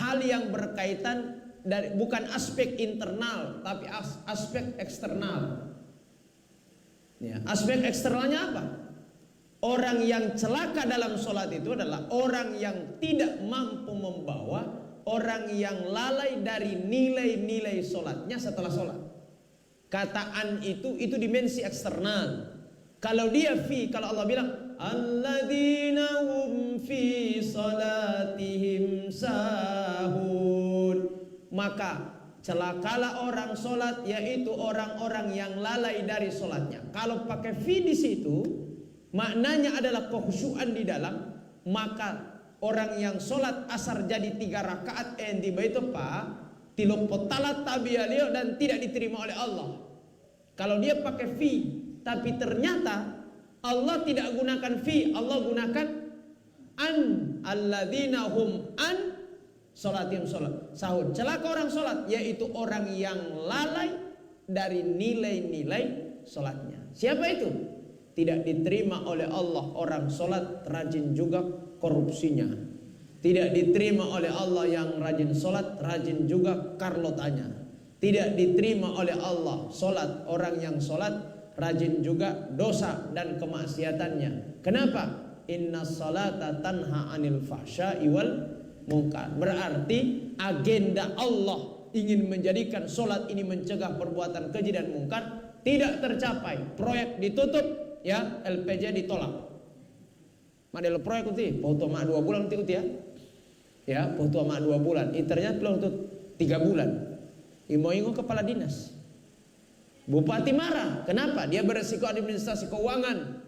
hal yang berkaitan dari, bukan aspek internal, tapi aspek eksternal. Ya, aspek eksternalnya apa? Orang yang celaka dalam sholat itu adalah orang yang tidak mampu membawa, orang yang lalai dari nilai-nilai sholatnya setelah sholat. Kataan itu dimensi eksternal. Kalau dia fi, kalau Allah bilang alladzina hum fi salatihim sahun, maka celakalah orang sholat, yaitu orang-orang yang lalai dari sholatnya. Kalau pakai fi di situ, maknanya adalah kekhusyuan di dalam, maka orang yang sholat asar jadi 3 rakaat tiba itu Pak, tilopot talat tabialio dan tidak diterima oleh Allah. Kalau dia pakai fi, tapi ternyata Allah tidak gunakan fi, Allah gunakan an, alladzina hum an sholatim sholat sahun. Celaka orang sholat, yaitu orang yang lalai dari nilai-nilai sholatnya. Siapa itu? Tidak diterima oleh Allah orang sholat, rajin juga korupsinya. Tidak diterima oleh Allah yang rajin sholat, rajin juga karlotanya. Tidak diterima oleh Allah sholat, orang yang sholat, rajin juga dosa dan kemaksiatannya. Kenapa? Inna salata tanha anil fahsya'i wal munkar. Berarti agenda Allah ingin menjadikan sholat ini mencegah perbuatan keji dan mungkar, tidak tercapai. Proyek ditutup, ya, LPJ ditolak. Model proyek itu, foto mak 2 bulan itu ya. Ya, foto mak 2 bulan. Ternyata belum untuk 3 bulan. Imo-ingo kepala dinas. Bupati marah. Kenapa? Dia beresiko administrasi keuangan.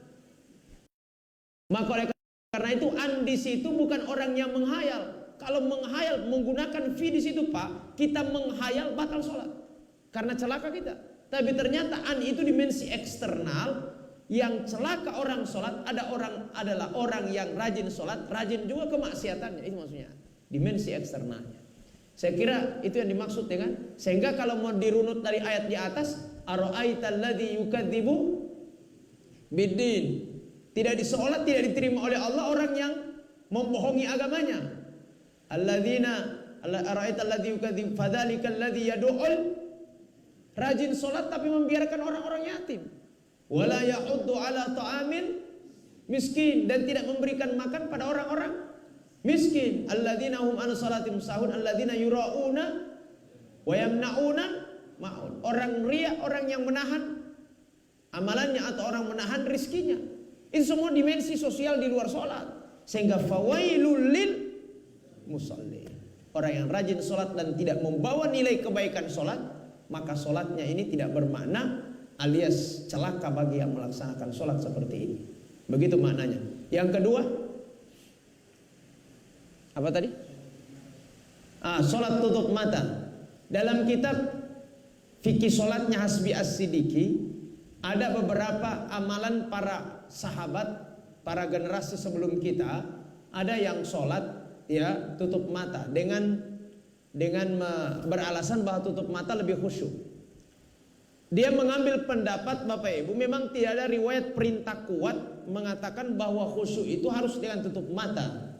Maka oleh karena itu Andis itu bukan orang yang menghayal. Kalau menghayal menggunakan fee di situ, Pak, kita menghayal batal sholat karena celaka kita. Tapi ternyata itu dimensi eksternal. Yang celaka orang sholat adalah orang yang rajin sholat, rajin juga kemaksiatannya. Itu maksudnya dimensi eksternalnya. Saya kira itu yang dimaksud dengan, sehingga kalau mau dirunut dari ayat di atas, ara'aital ladzi yukadzibu biddin. Tidak disolat, tidak diterima oleh Allah orang yang membohongi agamanya. Ara'aital ladzi yukadzibu fadzalikal ladzi yad'ul, rajin solat tapi membiarkan orang-orang yatim. Wala yahuddu ala ta'amil miskin, dan tidak memberikan makan pada orang-orang miskin. Alladzina hum an salatihim sahun, alladzina yura'una wa yamna'una ma'un. Orang riya, orang yang menahan amalannya atau orang menahan rizkinya. Itu semua dimensi sosial di luar sholat. Sehingga fawailul lil musallin. Orang yang rajin sholat dan tidak membawa nilai kebaikan sholat, maka sholatnya ini tidak bermakna, alias celaka bagi yang melaksanakan sholat seperti ini. Begitu maknanya. Yang kedua, apa tadi? Sholat tutup mata. Dalam kitab fikih sholatnya Hasbi As-Siddiqi, ada beberapa amalan para sahabat, para generasi sebelum kita, ada yang sholat, ya, tutup mata dengan beralasan bahwa tutup mata lebih khusyuk. Dia mengambil pendapat, Bapak Ibu, memang tidak ada riwayat perintah kuat mengatakan bahwa khusyuk itu harus dengan tutup mata.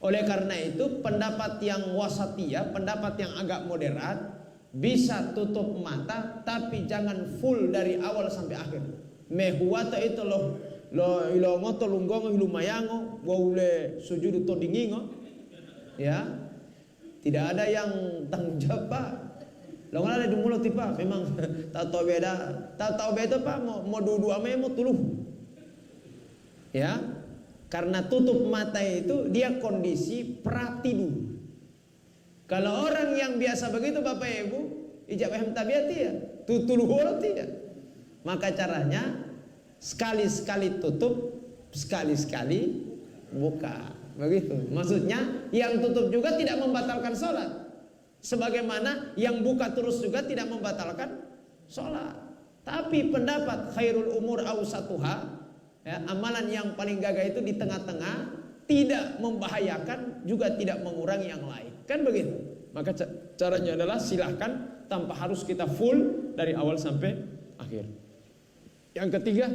Oleh karena itu pendapat yang wasatiyah, pendapat yang agak moderat, bisa tutup mata tapi jangan full dari awal sampai akhir. Mehuata itu loh ilongo to lunggongo hilumayango wole sujudu to dingingo. Ya. Tidak ada yang tanggung jawab, Pak. Lo ngala ada mulut Pak, memang tahu beda Pak, mau dua ame mau tuluh. Ya. Karena tutup mata itu dia kondisi pratidu. Kalau orang yang biasa begitu Bapak Ibu, ijab hem tabiati ya, tutuluh ya. Maka caranya sekali-sekali tutup, sekali-sekali buka. Begitu. Maksudnya yang tutup juga tidak membatalkan sholat, sebagaimana yang buka terus juga tidak membatalkan sholat. Tapi pendapat khairul umur awsatuha, ya, amalan yang paling gagah itu di tengah-tengah, tidak membahayakan juga tidak mengurangi yang lain. Kan begitu. Maka caranya adalah silahkan tanpa harus kita full dari awal sampai akhir. Yang ketiga,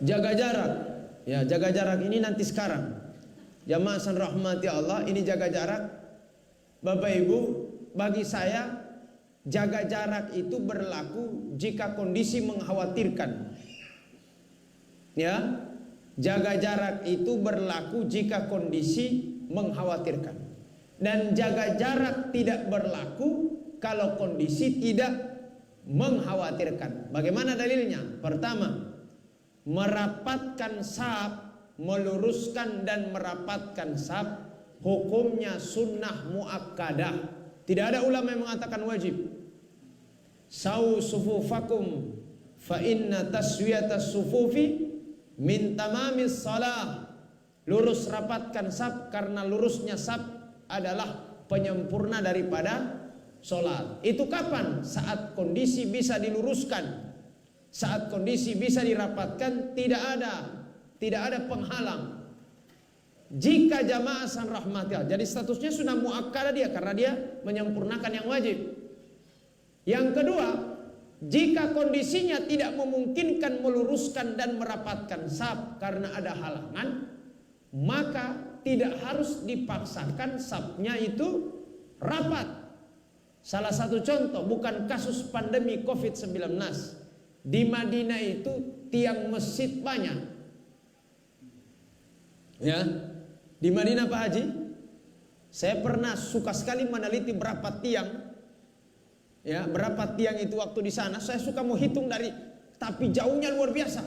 jaga jarak. Ya, jaga jarak ini nanti sekarang. Jamaah san rahmati Allah, ini jaga jarak. Bapak Ibu, bagi saya jaga jarak itu berlaku jika kondisi mengkhawatirkan. Ya, jaga jarak itu berlaku jika kondisi mengkhawatirkan. Dan jaga jarak tidak berlaku kalau kondisi tidak mengkhawatirkan. Bagaimana dalilnya? Pertama, merapatkan saf, meluruskan dan merapatkan saf, hukumnya sunnah muakkadah. Tidak ada ulama yang mengatakan wajib. Sawu sufufakum fa inna taswiyatas sufufi min tamamis salah. Lurus rapatkan saf, karena lurusnya saf adalah penyempurna daripada sholat. Itu kapan? Saat kondisi bisa diluruskan, saat kondisi bisa dirapatkan, tidak ada penghalang. Jika jamaah san rahmatillah, jadi statusnya sudah muakkadah dia, karena dia menyempurnakan yang wajib. Yang kedua, jika kondisinya tidak memungkinkan meluruskan dan merapatkan saf karena ada halangan, maka tidak harus dipaksakan safnya itu rapat. Salah satu contoh, bukan kasus pandemi COVID-19, di Madinah itu tiang masjid banyak. Ya, di Madinah Pak Haji, Saya pernah suka sekali meneliti berapa tiang, ya, berapa tiang itu waktu di sana. Saya suka mau hitung tapi jauhnya luar biasa.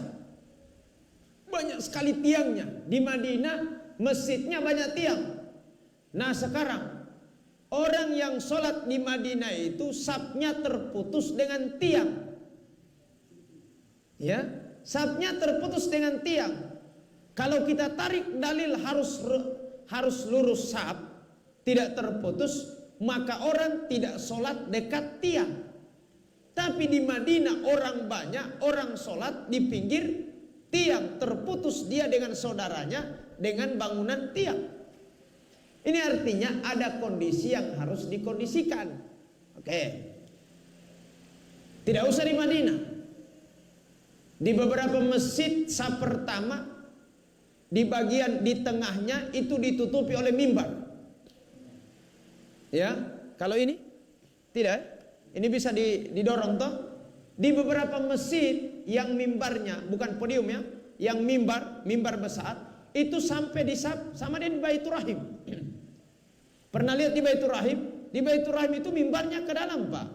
Banyak sekali tiangnya. Di Madinah masjidnya banyak tiang. Nah sekarang orang yang sholat di Madinah itu safnya terputus dengan tiang. Ya, safnya terputus dengan tiang. Kalau kita tarik dalil harus lurus saf, tidak terputus, maka orang tidak sholat dekat tiang. Tapi di Madinah orang banyak, orang sholat di pinggir tiang, terputus dia dengan saudaranya dengan bangunan tiang. Ini artinya ada kondisi yang harus dikondisikan. Oke. Tidak usah di Madinah. Di beberapa masjid saf pertama di bagian di tengahnya itu ditutupi oleh mimbar. Ya, kalau ini tidak, ini bisa didorong toh. Di beberapa masjid yang mimbarnya bukan podium ya, yang mimbar besar itu sampai di sama dengan Baitur Rahim. Pernah lihat di Baitur Rahim? Di Baitur Rahim itu mimbarnya ke dalam, Pak.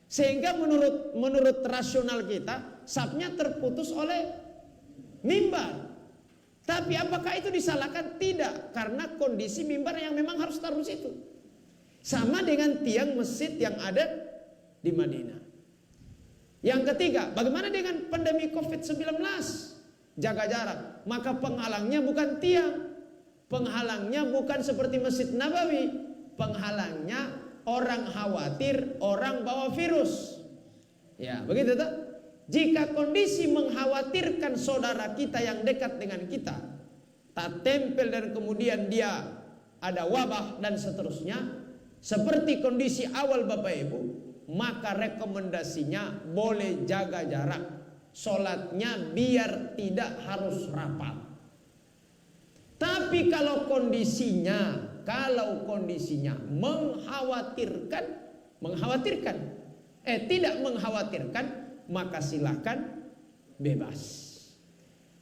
Sehingga menurut rasional kita safnya terputus oleh mimbar. Tapi apakah itu disalahkan? Tidak, karena kondisi mimbar yang memang harus taruh situ. Sama dengan tiang masjid yang ada di Madinah. Yang ketiga, bagaimana dengan pandemi COVID-19? Jaga jarak. Maka penghalangnya bukan tiang, penghalangnya bukan seperti Masjid Nabawi, penghalangnya orang khawatir orang bawa virus. Ya, begitu tuh. Jika kondisi mengkhawatirkan saudara kita yang dekat dengan kita, tak tempel dan kemudian dia ada wabah dan seterusnya, seperti kondisi awal Bapak Ibu, maka rekomendasinya boleh jaga jarak. Sholatnya biar tidak harus rapat. Tapi kalau kondisinya tidak mengkhawatirkan, maka silakan bebas.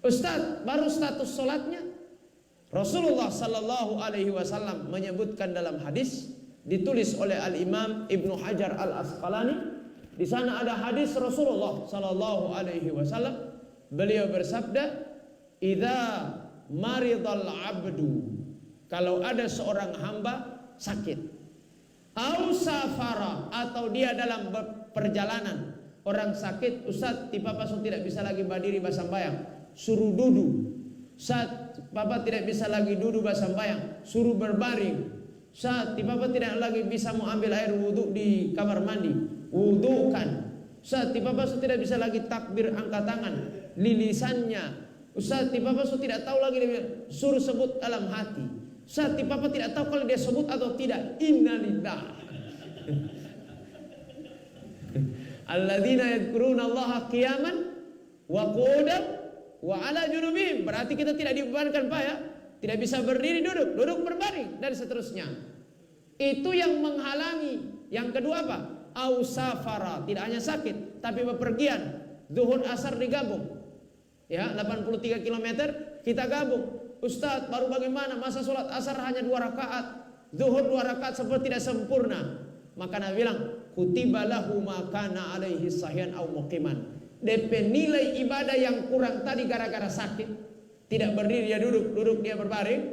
Ustaz, baru status sholatnya. Rasulullah Sallallahu Alaihi Wasallam menyebutkan dalam hadis ditulis oleh Al-Imam Ibnu Hajar Al-Asqalani. Di sana ada hadis Rasulullah Sallallahu Alaihi Wasallam. Beliau bersabda, "Idza maridal abdu," kalau ada seorang hamba sakit, au safara, atau dia dalam perjalanan. Orang sakit, Ustaz, ti papa tidak bisa lagi berdiri basambayang, suruh duduk. Ustaz, papa tidak bisa lagi duduk basambayang, suruh berbaring. Ustaz, ti papa tidak lagi bisa mau ambil air wudhu di kamar mandi, wudhukan. Ustaz, ti papa tidak bisa lagi takbir angkat tangan, lilisannya. Ustaz, ti papa tidak tahu lagi, suruh sebut dalam hati. Ustaz, ti papa tidak tahu kalau dia sebut atau tidak. Innalillah. Alladzina yadhkuruna Allaha qiyaman wa qu'udan wa 'ala junubihim. Berarti kita tidak dibebankan, Pak, ya. Tidak bisa berdiri, duduk berbaring dan seterusnya. Itu yang menghalangi. Yang kedua apa? Au safara, tidak hanya sakit tapi bepergian. Zuhur asar digabung. Ya, 83 km kita gabung. Ustaz, baru bagaimana? Masa sholat asar hanya 2 rakaat, zuhur 2 rakaat seperti tidak sempurna. Maka Nabi bilang, kutiba lahu ma kana alaihi sahyan au muqiman. DP nilai ibadah yang kurang tadi gara-gara sakit, tidak berdiri dia duduk dia berbaring,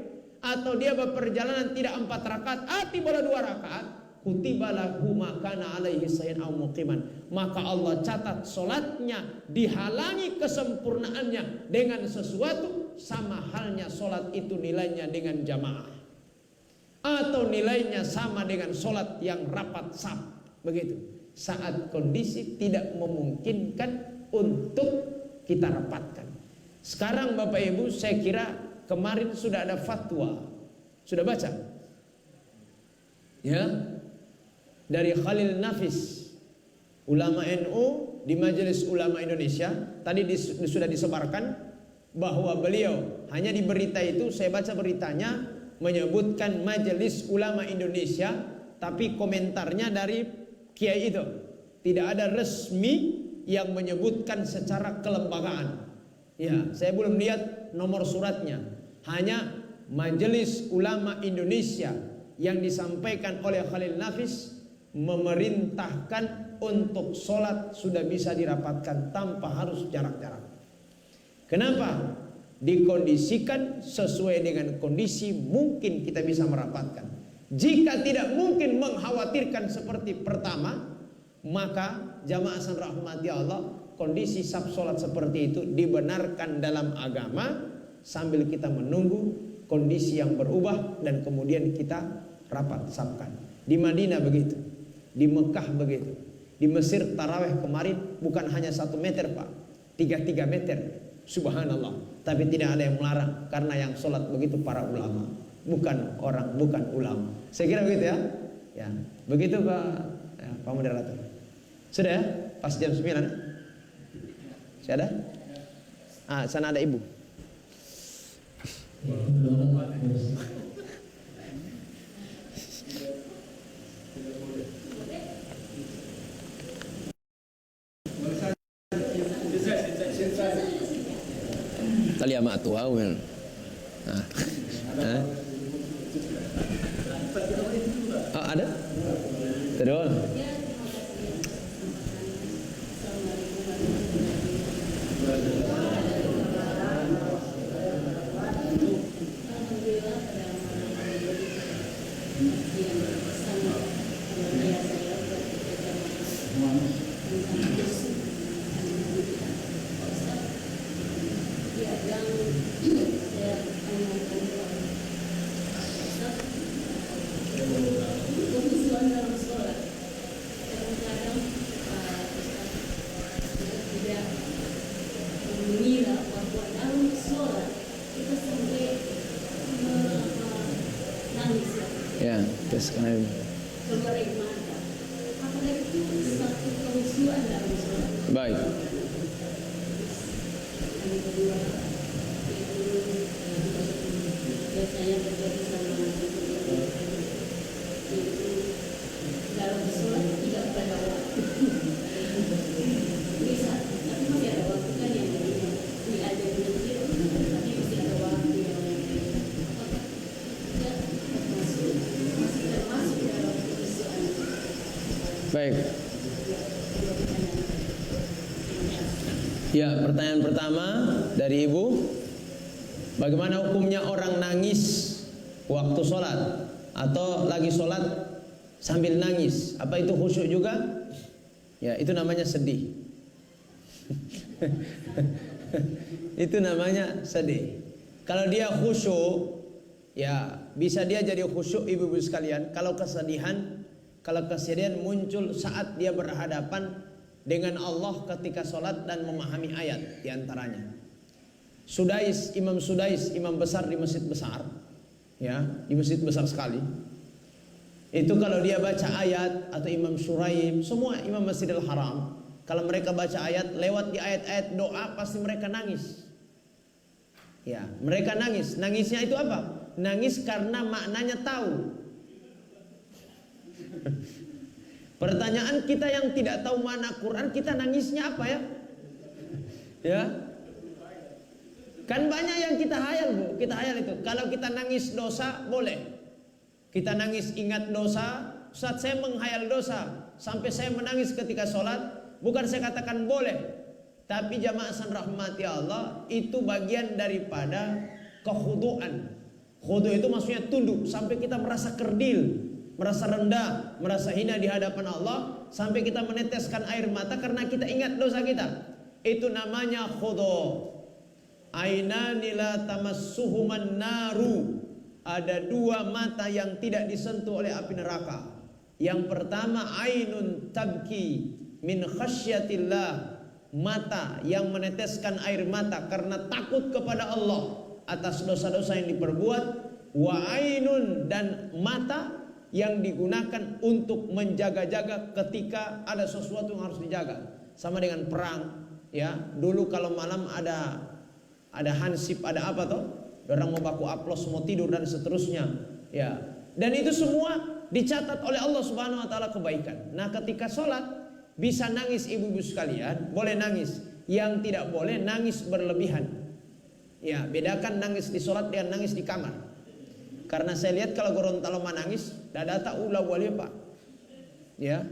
atau dia berperjalanan tidak 4 rakaat, boleh 2 rakaat, kutiba lahu ma kana alaihi sahyan au muqiman. Maka Allah catat solatnya dihalangi kesempurnaannya dengan sesuatu, sama halnya solat itu nilainya dengan jamaah, atau nilainya sama dengan solat yang rapat saf. Begitu. Saat kondisi tidak memungkinkan untuk kita rapatkan. Sekarang Bapak Ibu, saya kira kemarin sudah ada fatwa, sudah baca ya, dari Khalil Nafis, ulama NU di Majelis Ulama Indonesia. Tadi sudah disebarkan bahwa beliau hanya di berita itu, saya baca beritanya, menyebutkan Majelis Ulama Indonesia, tapi komentarnya dari kiai itu tidak ada resmi yang menyebutkan secara kelembagaan. Ya, saya belum lihat nomor suratnya. Hanya Majelis Ulama Indonesia yang disampaikan oleh Khalil Nafis memerintahkan untuk sholat sudah bisa dirapatkan tanpa harus jarak-jarak. Kenapa? Dikondisikan sesuai dengan kondisi mungkin kita bisa merapatkan. Jika tidak mungkin mengkhawatirkan seperti pertama, maka jamaah san rahmati Allah, kondisi saf sholat seperti itu dibenarkan dalam agama sambil kita menunggu kondisi yang berubah dan kemudian kita rapat safkan. Di Madinah begitu, di Mekah begitu, di Mesir taraweh kemarin bukan hanya 1 meter Pak, 3 meter. Subhanallah. Tapi tidak ada yang melarang karena yang sholat begitu para ulama, bukan orang, bukan ulama. Saya kira begitu ya. Ya, begitu Pak Moderator. Sudah ya? Pas jam 9. Sudah ada? Sana ada ibu. Tali ama tua wel. Ada? Terus. Ya, terus kan. Baik. Baik. Ya, pertanyaan pertama dari Ibu, bagaimana hukumnya orang nangis waktu sholat atau lagi sholat sambil nangis? Apa itu khusyuk juga? Ya, itu namanya sedih. Itu namanya sedih. Kalau dia khusyuk, ya bisa dia jadi khusyuk ibu-ibu sekalian. Kalau kesedihan muncul saat dia berhadapan dengan Allah ketika sholat dan memahami ayat diantaranya. Imam Sudais, imam besar di masjid besar, ya di masjid besar sekali. Itu kalau dia baca ayat atau Imam Syuraim, semua imam Masjidil Haram, kalau mereka baca ayat, lewat di ayat-ayat doa pasti mereka nangis. Ya, mereka nangis. Nangisnya itu apa? Nangis karena maknanya tahu. Pertanyaan kita yang tidak tahu mana Quran, kita nangisnya apa ya? Ya. Kan banyak yang kita hayal, Bu. Kita hayal itu. Kalau kita nangis dosa, boleh. Kita nangis ingat dosa. Saat saya menghayal dosa sampai saya menangis ketika sholat, bukan saya katakan boleh. Tapi jamaah san rahmati Allah, itu bagian daripada kekhuduan. Khudu itu maksudnya tunduk sampai kita merasa kerdil, merasa rendah, merasa hina di hadapan Allah, sampai kita meneteskan air mata karena kita ingat dosa kita. Itu namanya khudu. Ainani la tamassuhuman naru. Ada 2 mata yang tidak disentuh oleh api neraka. Yang pertama ainun tabki min khasyatillah, mata yang meneteskan air mata karena takut kepada Allah atas dosa-dosa yang diperbuat. Wa ainun, dan mata yang digunakan untuk menjaga-jaga ketika ada sesuatu yang harus dijaga. Sama dengan perang, ya. Dulu kalau malam ada hansip, ada apa toh? Orang mau baku aplos, mau tidur dan seterusnya, ya. Dan itu semua dicatat oleh Allah Subhanahu wa taala kebaikan. Nah, ketika sholat bisa nangis ibu-ibu sekalian, boleh nangis. Yang tidak boleh nangis berlebihan. Ya, bedakan nangis di sholat dengan nangis di kamar. Karena saya lihat kalau Gorontalo menangis, dada tak ulah boleh Pak. Ya,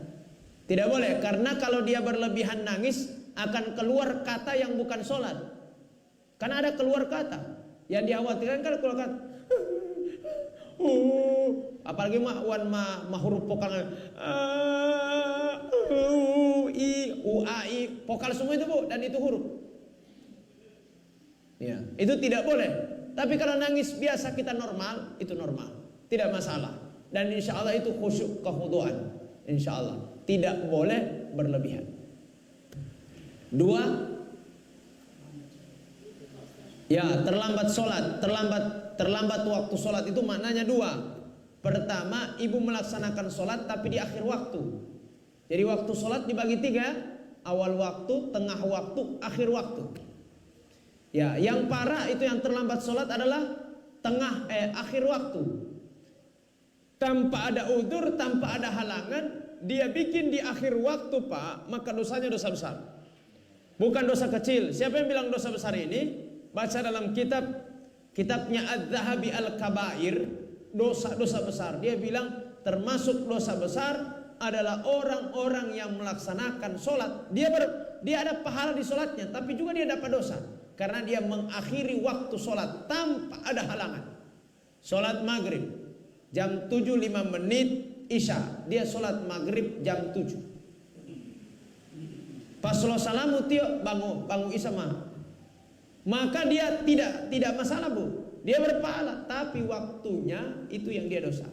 tidak boleh. Karena kalau dia berlebihan nangis, akan keluar kata yang bukan sholat. Karena ada keluar kata yang dikhawatirkan, kan keluar kata. Apalagi wan huruf vokal i u a i vokal semua itu Bu, dan itu huruf. Ya, itu tidak boleh. Tapi kalau nangis biasa kita normal, itu normal, tidak masalah. Dan insya Allah itu khusyuk kekhuduan. Insya Allah tidak boleh berlebihan. 2, ya terlambat sholat, terlambat waktu sholat itu maknanya 2. Pertama, ibu melaksanakan sholat tapi di akhir waktu. Jadi waktu sholat dibagi 3, awal waktu, tengah waktu, akhir waktu. Ya, yang parah itu yang terlambat sholat adalah akhir waktu. Tanpa ada udzur, tanpa ada halangan, dia bikin di akhir waktu Pak, maka dosanya dosa besar. Bukan dosa kecil. Siapa yang bilang dosa besar ini? Baca dalam kitabnya Az-Zahabi Al-Kabair, dosa-dosa besar. Dia bilang termasuk dosa besar adalah orang-orang yang melaksanakan sholat. Dia ada pahala di sholatnya, tapi juga dia dapat dosa. Karena dia mengakhiri waktu sholat tanpa ada halangan. Sholat maghrib jam 7:05 Isya, dia sholat maghrib jam 7. Pas sholat salamu tio bangun Isya maka dia tidak masalah Bu, dia berpahala, tapi waktunya itu yang dia dosa.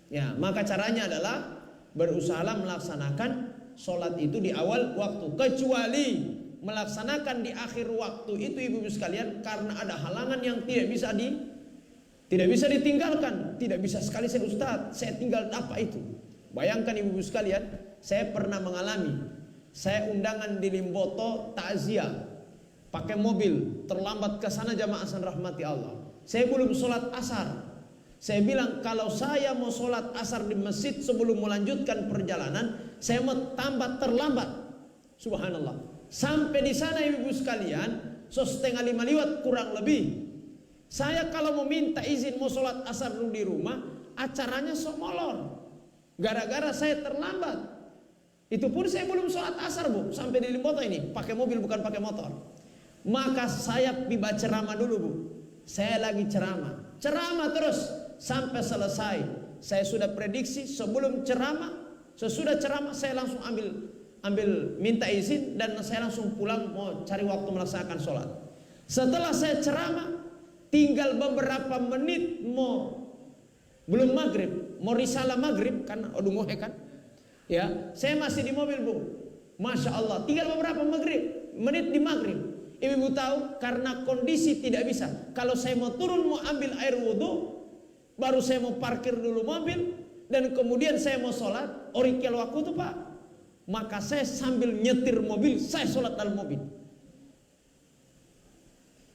Ya, maka caranya adalah berusaha melaksanakan sholat itu di awal waktu, kecuali melaksanakan di akhir waktu itu ibu-ibu sekalian karena ada halangan yang tidak bisa ditinggalkan. Tidak bisa sekali saya Ustaz, saya tinggal apa itu. Bayangkan ibu-ibu sekalian, saya pernah mengalami, saya undangan di Limboto takziah, pakai mobil, terlambat ke sana jamaah san rahmati Allah. Saya belum sholat asar. Saya bilang kalau saya mau sholat asar di masjid sebelum melanjutkan perjalanan, saya mau tambah terlambat. Subhanallah. Sampai di sana ibu sekalian, 4:30 lewat kurang lebih. Saya kalau mau minta izin mau sholat asar dulu di rumah, acaranya molor. Gara-gara saya terlambat. Itu pun saya belum sholat asar Bu, sampai di Limboto ini, pakai mobil bukan pakai motor. Maka saya tiba ceramah dulu Bu. Saya lagi ceramah terus sampai selesai. Saya sudah prediksi sebelum ceramah, sesudah ceramah saya langsung ambil minta izin dan saya langsung pulang mau cari waktu melaksanakan sholat. Setelah saya ceramah, tinggal beberapa menit belum maghrib, mau risalah maghrib kan, kan? Ya, saya masih di mobil Bu. Masya Allah, tinggal beberapa menit di maghrib. Ibu tahu karena kondisi tidak bisa. Kalau saya mau turun mau ambil air wudhu, baru saya mau parkir dulu mobil, dan kemudian saya mau sholat, orikel waktu itu Pak. Maka saya sambil nyetir mobil, saya sholat dalam mobil.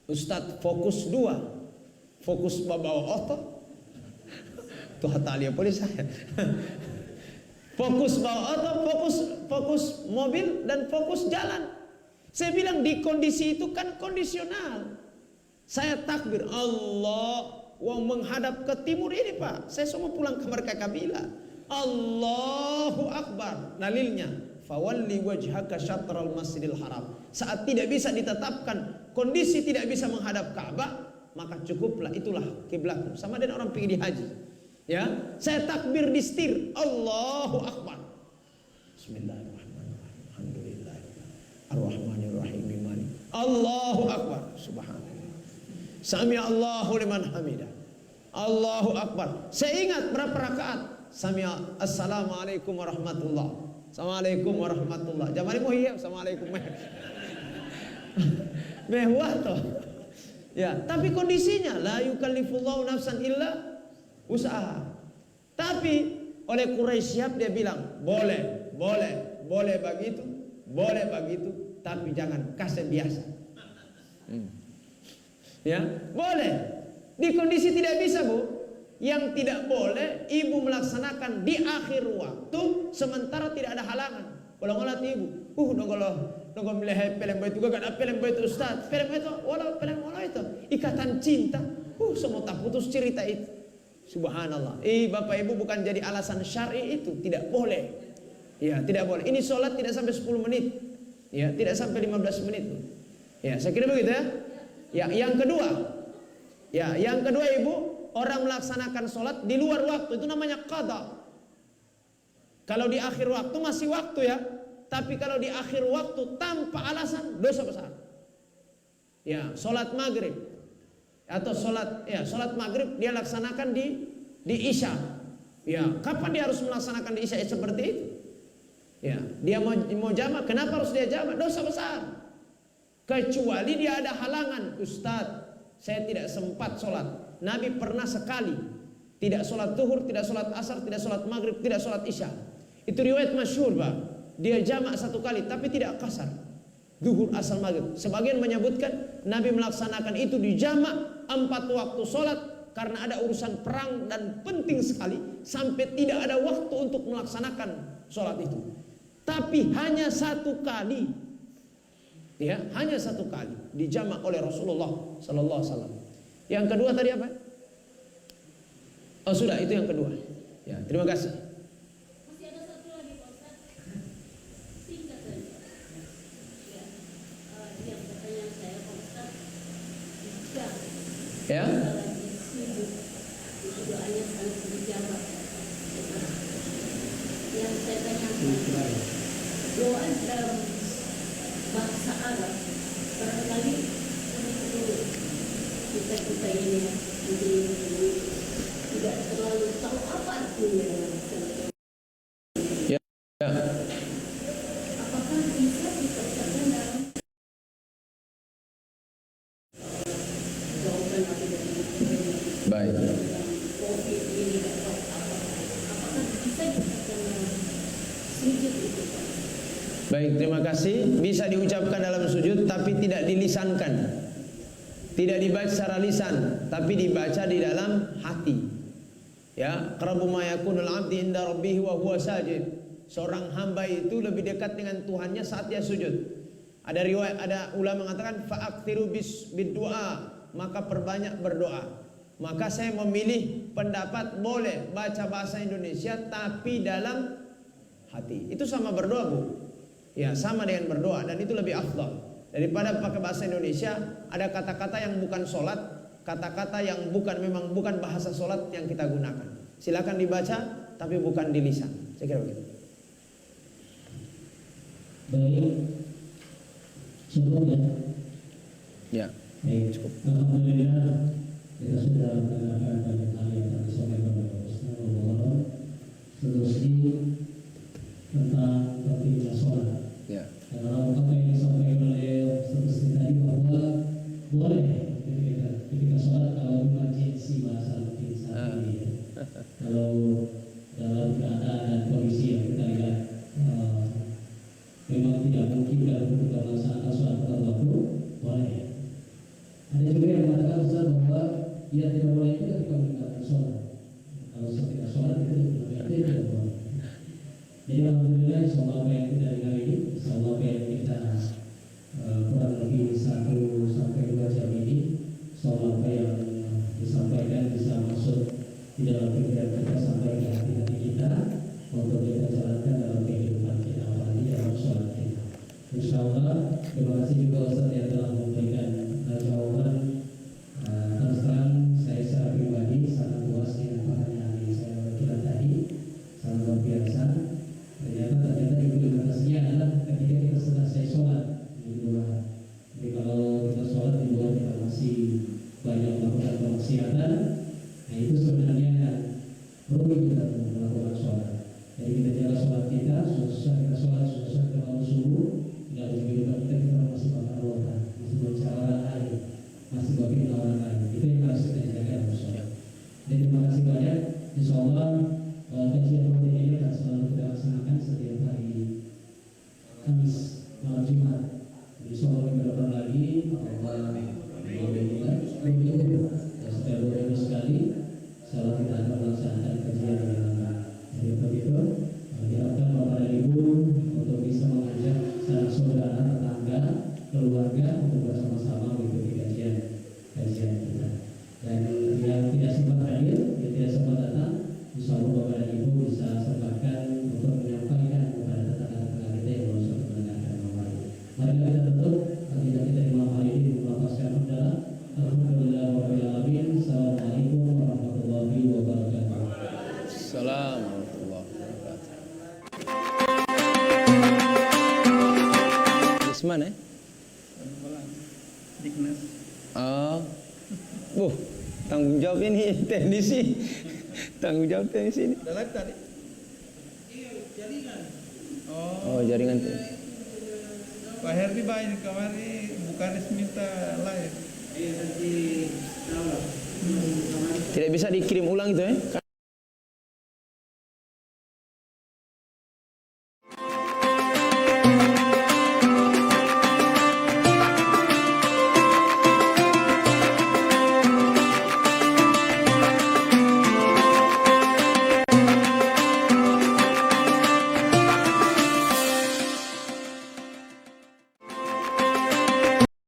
Ustadz fokus 2, fokus bawa otot. Tuh hatalia polis saya. Fokus bawa otot, fokus mobil dan fokus jalan. Saya bilang di kondisi itu kan kondisional. Saya takbir Allah, menghadap ke timur ini Pak. Saya semua pulang ke Mereka Kabila. Allahu Akbar. Dalilnya fawalli wajhaka syatral masjidil haram. Saat tidak bisa ditetapkan kondisi tidak bisa menghadap Ka'bah, maka cukuplah itulah kiblat. Sama dengan orang pergi di haji. Ya, saya takbir di setir. Allahu Akbar. Bismillahirrahmanirrahim. Alhamdulillah. Ar-Rahmanir-Rahim. Malik. Allahu Akbar. Subhanallah. Sami Allahu liman hamidah. Allahu Akbar. Saya ingat berapa rakaat. Sami'a assalamualaikum warahmatullah. Assalamualaikum warahmatullah. Jamari mau iya assalamualaikum. Mewah toh. Ya, tapi kondisinya la yukallifullahu nafsan illa usaha. Tapi oleh Quraisy siap dia bilang, boleh begitu, tapi jangan kasih biasa. Ya, boleh. Di kondisi tidak bisa, Bu. Yang tidak boleh ibu melaksanakan di akhir waktu sementara tidak ada halangan. Ulang-ulang ibu. Nongol melihat film itu gak ada film itu Ustaz. Film itu walau film itu ikatan cinta. Semua tak putus cerita itu. Subhanallah. Bapak Ibu, bukan jadi alasan syar'i itu, tidak boleh. Ya, tidak boleh. Ini sholat tidak sampai 10 menit. Ya, tidak sampai 15 menit. Ya, saya kira begitu ya. Ya, yang kedua. Ya, yang kedua Ibu, orang melaksanakan sholat di luar waktu itu namanya qada. Kalau di akhir waktu masih waktu ya. Tapi kalau di akhir waktu tanpa alasan, dosa besar. Ya, sholat maghrib atau sholat maghrib dia laksanakan di isya. Ya, kapan dia harus melaksanakan di isya seperti itu? Ya, dia mau jamak, kenapa harus dia jamak? Dosa besar. Kecuali dia ada halangan, Ustadz, saya tidak sempat sholat. Nabi pernah sekali tidak sholat zuhur, tidak sholat asar, tidak sholat maghrib, tidak sholat isya. Itu riwayat masyhur, Pak. Dia jamak satu kali, tapi tidak kasar. Zuhur, asar, maghrib. Sebagian menyebutkan Nabi melaksanakan itu di jamak 4 waktu sholat karena ada urusan perang dan penting sekali sampai tidak ada waktu untuk melaksanakan sholat itu. Tapi hanya satu kali, ya, hanya satu kali dijamak oleh Rasulullah Sallallahu Alaihi Wasallam. Yang kedua tadi apa? Oh sudah, itu yang kedua. Ya, terima kasih. Masih ada satu lagi Pak Ustaz. Singkat saja. Ya, yang pertanyaan saya Pak Ustaz. Jika Ya. lagi sibuk, itu doanya sangat dijawab. Yang saya tanyakan, doa dalam bahasa Arab barangkali untuk kita ini tidak terlalu tahu apa artinya. Ya. Ya. Apakah bisa dikatakan dalam jawaban apa dari Baik. COVID ini atau apakah bisa dikatakan dalam sujud itu Pak? Baik, terima kasih. Bisa diucapkan dalam sujud tapi tidak dilisankan. Tidak dibaca secara lisan, tapi dibaca di dalam hati. Ya, qarabu ma yakunul 'abdi inda rabbih wa huwa sajid. Seorang hamba itu lebih dekat dengan Tuhannya saat dia sujud. Ada riwayat, ada ulama mengatakan fa'aktsiru bid-du'a, maka perbanyak berdoa. Maka saya memilih pendapat boleh baca bahasa Indonesia tapi dalam hati. Itu sama berdoa, Bu. Ya, sama dengan berdoa dan itu lebih afdal. Daripada pakai bahasa Indonesia, ada kata-kata yang bukan sholat, kata-kata yang memang bukan bahasa sholat yang kita gunakan. Silakan dibaca, tapi bukan di lisan. Saya kira begitu. Baik, cukup ya. Ya. Baik, Cukup. Alhamdulillah kita sudah mendengarkan banyak hal yang tadi disampaikan oleh Ustaz Muhammad. Seterusnya tentang pentingnya sholat. Ya. Kalau apa yang disampaikan oleh Ustaz tadi bahwa boleh ketika sholat kalau emergency bahasa mungkin saat ini ya. Kalau dalam keadaan dan kondisi yang kita lihat memang tidak mungkin dalam ketika melaksanakan sholat pada waktu, boleh. Ada juga yang mengatakan Ustaz bahwa dia tidak boleh itu ketika meninggalkan sholat. Kalau ketika sholat itu tidak boleh. Jadi alhamdulillah insyaallah apa yang kita dengar ini, insyaallah apa yang kita kurang lebih 1 sampai 2 jam ini, insyaallah apa yang disampaikan bisa masuk di dalam pikiran kita sampai ke hati kita untuk kita jalankan dalam kehidupan kita apalagi dalam sholat kita. Insyaallah terima kasih juga Ustaz yang telah memberikan jawaban. Terus terang saya secara pribadi sangat puas dengan pertanyaan yang saya kira tadi, sangat luar biasa. Ternyata implementasinya adalah ketika kita selesai sholat di luar. Jadi kalau kita sholat di luar kita masih banyak melakukan kemaksiatan, nah itu sebenarnya perlu kita melakukan sholat. Jadi kita jaga sholat kita, susah kita sholat, susah kita bangun subuh, tidak kehidupan kita masih makan rotan, masih bicara orang lain, masih bagi orang lain. Itu yang harus kita jaga dalam sholat. Jadi terima kasih banyak. Insyaallah kajian rutin ini akan selalu kita laksanakan setiap hari Kamis malam Jumat. Insyaallah beberapa lagi setiap 2 minggu sekali insyaallah kita akan melaksanakan kajian yang jadi begitu. Diharapkan Bapak dan Ibu untuk bisa mengajak saudara, tetangga, keluarga untuk bersama-sama mengikuti kajian kita. Dan yang tidak sempat hadir, yang tidak sempat Waalaikumsalam warahmatullahi wabarakatuh. Isman Dignas. Oh. Tanggung jawab ini teknisi. Tanggung jawab teknisi ini. Udah live tadi? Iya, jaringan. Oh, jaringan tuh. Pak Herdi ini kemarin bukan minta live. Iya, nanti Tidak bisa dikirim ulang itu ya?